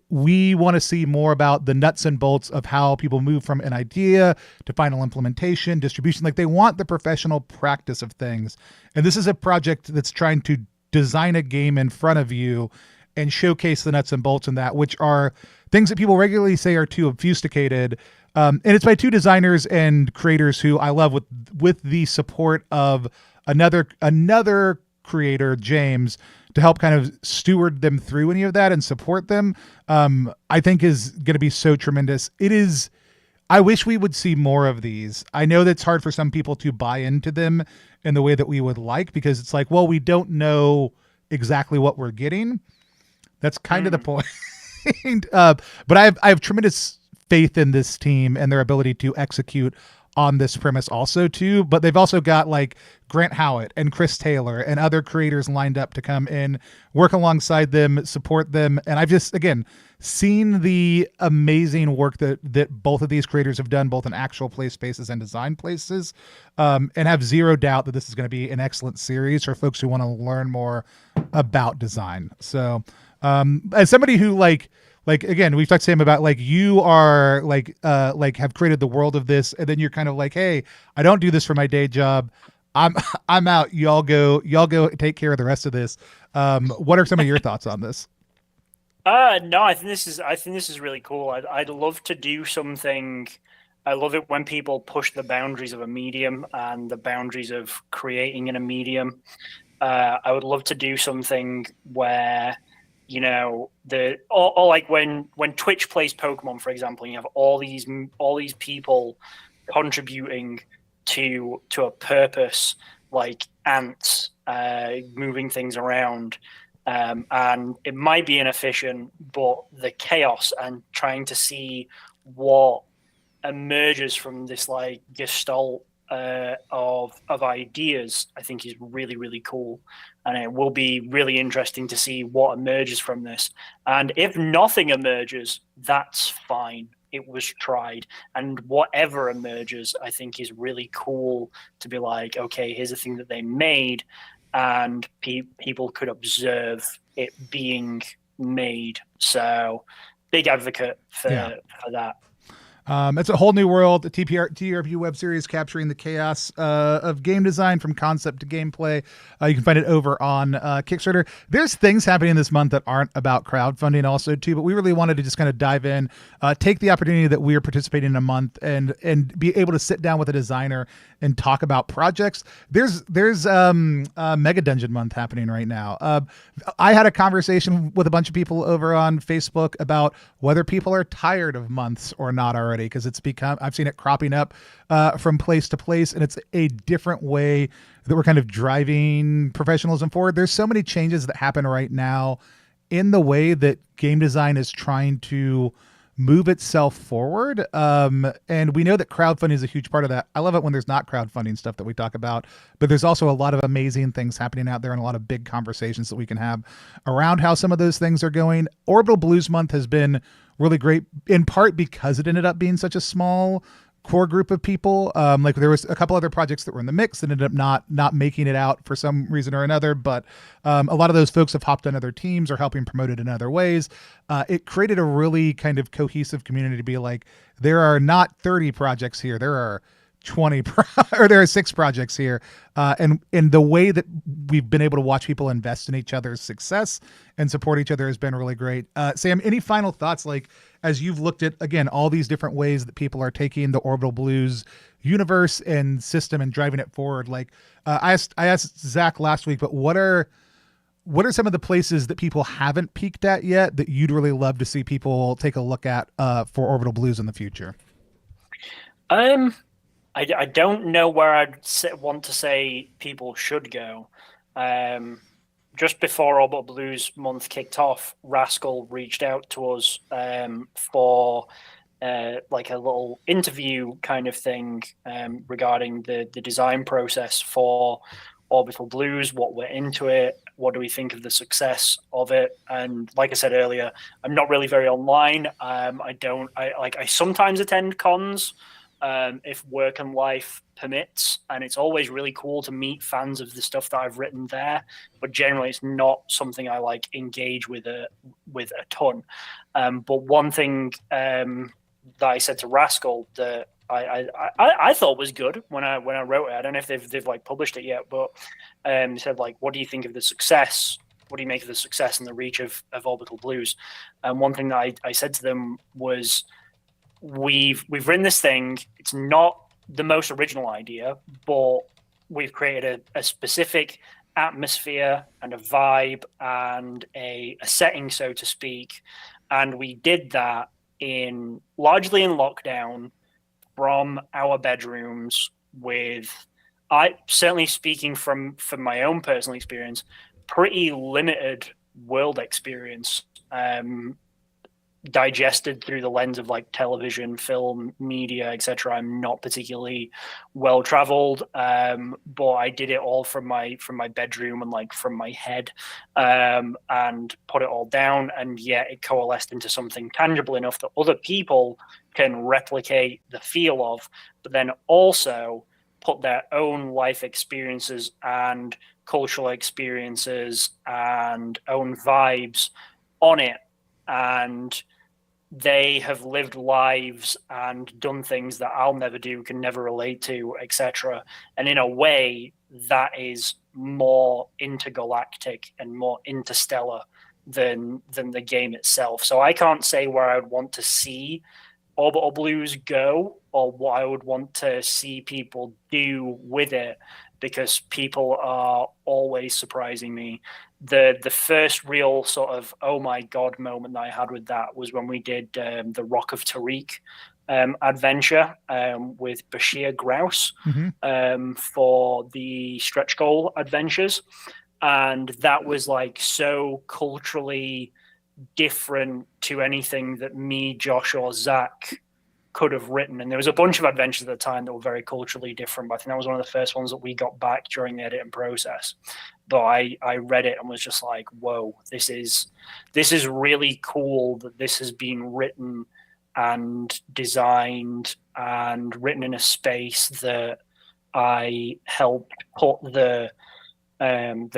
we want to see more about the nuts and bolts of how people move from an idea to final implementation, distribution. Like, they want the professional practice of things. And this is a project that's trying to design a game in front of you and showcase the nuts and bolts in that, which are things that people regularly say are too obfuscated. And it's by two designers and creators who I love, with the support of another creator, James, to help kind of steward them through any of that and support them. I think is going to be so tremendous. I wish we would see more of these. I know that's hard for some people to buy into them in the way that we would like, because it's like, well, we don't know exactly what we're getting. That's kind of the point. But I have tremendous faith in this team and their ability to execute on this premise also too. But they've also got like Grant Howitt and Chris Taylor and other creators lined up to come in, work alongside them, support them. And I've just, again, seen the amazing work that both of these creators have done, both in actual play spaces and design places, and have zero doubt that this is going to be an excellent series for folks who want to learn more about design. So as somebody who like again, we've talked to him about like, you are like have created the world of this, and then you're kind of like, hey, I don't do this for my day job. I'm out. Y'all go take care of the rest of this. What are some of your thoughts on this? No, I think this is really cool. I'd love to do something. I love it when people push the boundaries of a medium and the boundaries of creating in a medium. I would love to do something where, you know, or like when Twitch plays Pokemon, for example, you have all these people contributing to a purpose, like ants moving things around, and it might be inefficient, but the chaos and trying to see what emerges from this like gestalt of ideas, I think is really, really cool. And it will be really interesting to see what emerges from this. And if nothing emerges, that's fine. It was tried. And whatever emerges, I think is really cool to be like, okay, here's a thing that they made, and people could observe it being made. So big advocate for that. It's A Whole New World, a TRPG web series capturing the chaos of game design from concept to gameplay. You can find it over on Kickstarter. There's things happening this month that aren't about crowdfunding also too, but we really wanted to just kind of dive in, take the opportunity that we're participating in a month and be able to sit down with a designer and talk about projects. There's Mega Dungeon month happening right now. I had a conversation with a bunch of people over on Facebook about whether people are tired of months or not already, because I've seen it cropping up from place to place, and it's a different way that we're kind of driving professionalism forward. There's so many changes that happen right now in the way that game design is trying to move itself forward. And we know that crowdfunding is a huge part of that. I love it when there's not crowdfunding stuff that we talk about, but there's also a lot of amazing things happening out there and a lot of big conversations that we can have around how some of those things are going. Orbital Blues Month has been really great, in part because it ended up being such a small core group of people. Like there was a couple other projects that were in the mix that ended up not making it out for some reason or another, but a lot of those folks have hopped on other teams or helping promote it in other ways. It created a really kind of cohesive community to be like, there are not 30 projects here, there are 20 or there are 6 projects here, and the way that we've been able to watch people invest in each other's success and support each other has been really great. Sam, any final thoughts, like as you've looked at again all these different ways that people are taking the Orbital Blues universe and system and driving it forward? Like I asked Zach last week, but what are some of the places that people haven't peeked at yet that you'd really love to see people take a look at for Orbital Blues in the future? I don't know where want to say people should go. Just before Orbital Blues month kicked off, Rascal reached out to us for like a little interview kind of thing regarding the design process for Orbital Blues, what we're into it, what do we think of the success of it. And like I said earlier, I'm not really very online. I sometimes attend cons if work and life permits, and it's always really cool to meet fans of the stuff that I've written there, but generally it's not something I like engage with a ton. But one thing that I said to Rascal that I thought was good when I wrote it, I don't know if they've like published it yet, but they said like, what do you think of the success? What do you make of the success and the reach of Orbital Blues? And one thing that I said to them was, we've written this thing. It's not the most original idea, but we've created a specific atmosphere and a vibe and a setting, so to speak. And we did that largely in lockdown from our bedrooms with, I certainly speaking from my own personal experience, pretty limited world experience. Digested through the lens of like television, film, media, etc. I'm not particularly well traveled, but I did it all from my bedroom and like from my head, and put it all down, and yet it coalesced into something tangible enough that other people can replicate the feel of, but then also put their own life experiences and cultural experiences and own vibes on it. And they have lived lives and done things that I'll never do, can never relate to, etc. And in a way, that is more intergalactic and more interstellar than the game itself. So I can't say where I would want to see Orbital Blues go or what I would want to see people do with it, because people are always surprising me. The first real sort of oh my god moment that I had with that was when we did the Rock of Tariq adventure with Bashir Grouse for the stretch goal adventures, and that was like so culturally different to anything that me, Josh, or Zach could have written. And there was a bunch of adventures at the time that were very culturally different, but I think that was one of the first ones that we got back during the editing process. But I read it and was just like, whoa, this is really cool that this has been written and designed and written in a space that I helped put the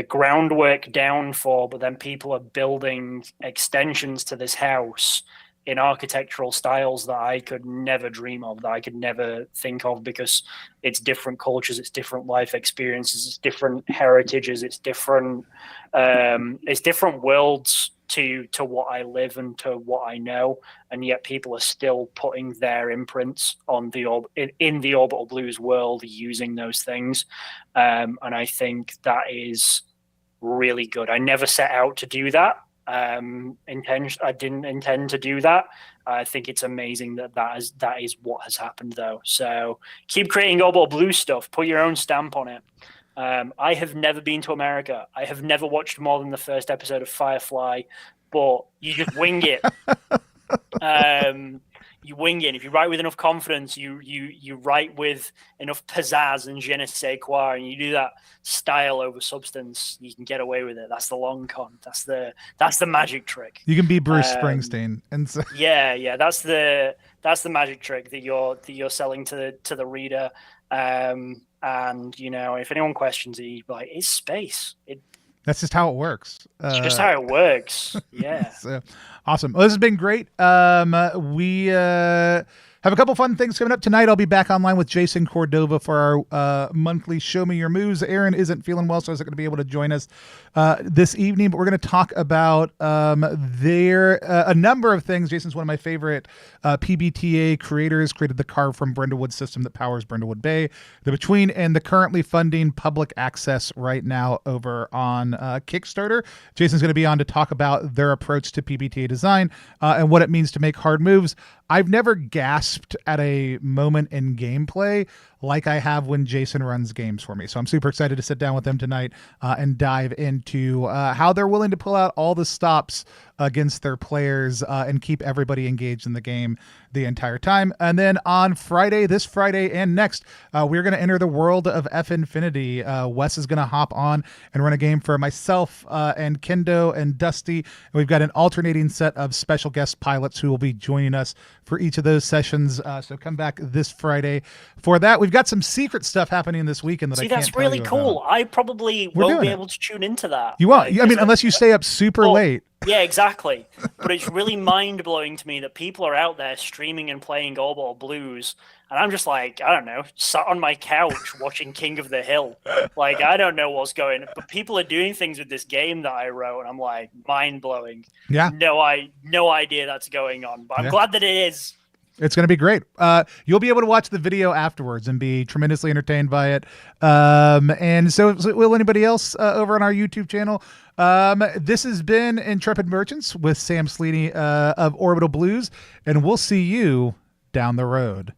groundwork down for, but then people are building extensions to this house in architectural styles that I could never dream of, that I could never think of, because it's different cultures, it's different life experiences, it's different heritages, it's different worlds to what I live and to what I know, and yet people are still putting their imprints on in the Orbital Blues world using those things, and I think that is really good. I never set out to do that. I didn't intend to do that. I think it's amazing that is what has happened, though. So keep creating Orbital Blues stuff. Put your own stamp on it. I have never been to America. I have never watched more than the first episode of Firefly, but you just wing it. you wing it. If you write with enough confidence, you write with enough pizzazz and je ne sais quoi, and you do that style over substance, you can get away with it. That's the long con. That's the magic trick. You can be Bruce Springsteen, and so yeah, that's the magic trick that you're selling to the reader. And if anyone questions it, you'd be like, it's space. That's just how it works. It's just how it works. Yeah. So, awesome. Well, this has been great. We have a couple fun things coming up tonight. I'll be back online with Jason Cordova for our monthly Show Me Your Moves. Aaron isn't feeling well, so isn't going to be able to join us this evening, but we're going to talk about a number of things. Jason's one of my favorite PBTA creators, created the Carve from Brindlewood system that powers Brindlewood Bay, the Between, and the currently funding public access right now over on Kickstarter. Jason's going to be on to talk about their approach to PBTA design and what it means to make hard moves. I've never gasped at a moment in gameplay like I have when Jason runs games for me. So I'm super excited to sit down with them tonight and dive into how they're willing to pull out all the stops against their players and keep everybody engaged in the game the entire time. And then on Friday, this Friday and next, we're going to enter the world of F Infinity. Wes is going to hop on and run a game for myself and Kendo and Dusty. And we've got an alternating set of special guest pilots who will be joining us for each of those sessions. So come back this Friday for that. We've got some secret stuff happening this weekend that I can't that's really tell you cool. about. I probably won't be able to tune into that. You won't. I mean, unless you stay up super late. Yeah, exactly. But it's really mind-blowing to me that people are out there streaming and playing Gorball Blues, and I'm just like, I don't know, sat on my couch watching King of the Hill. Like, I don't know what's going on, but people are doing things with this game that I wrote, and I'm like, mind-blowing. Yeah. No idea that's going on, but I'm glad that it is. It's going to be great. You'll be able to watch the video afterwards and be tremendously entertained by it. And so will anybody else over on our YouTube channel. This has been Intrepid Merchants with Sam Sleney of Orbital Blues, and we'll see you down the road.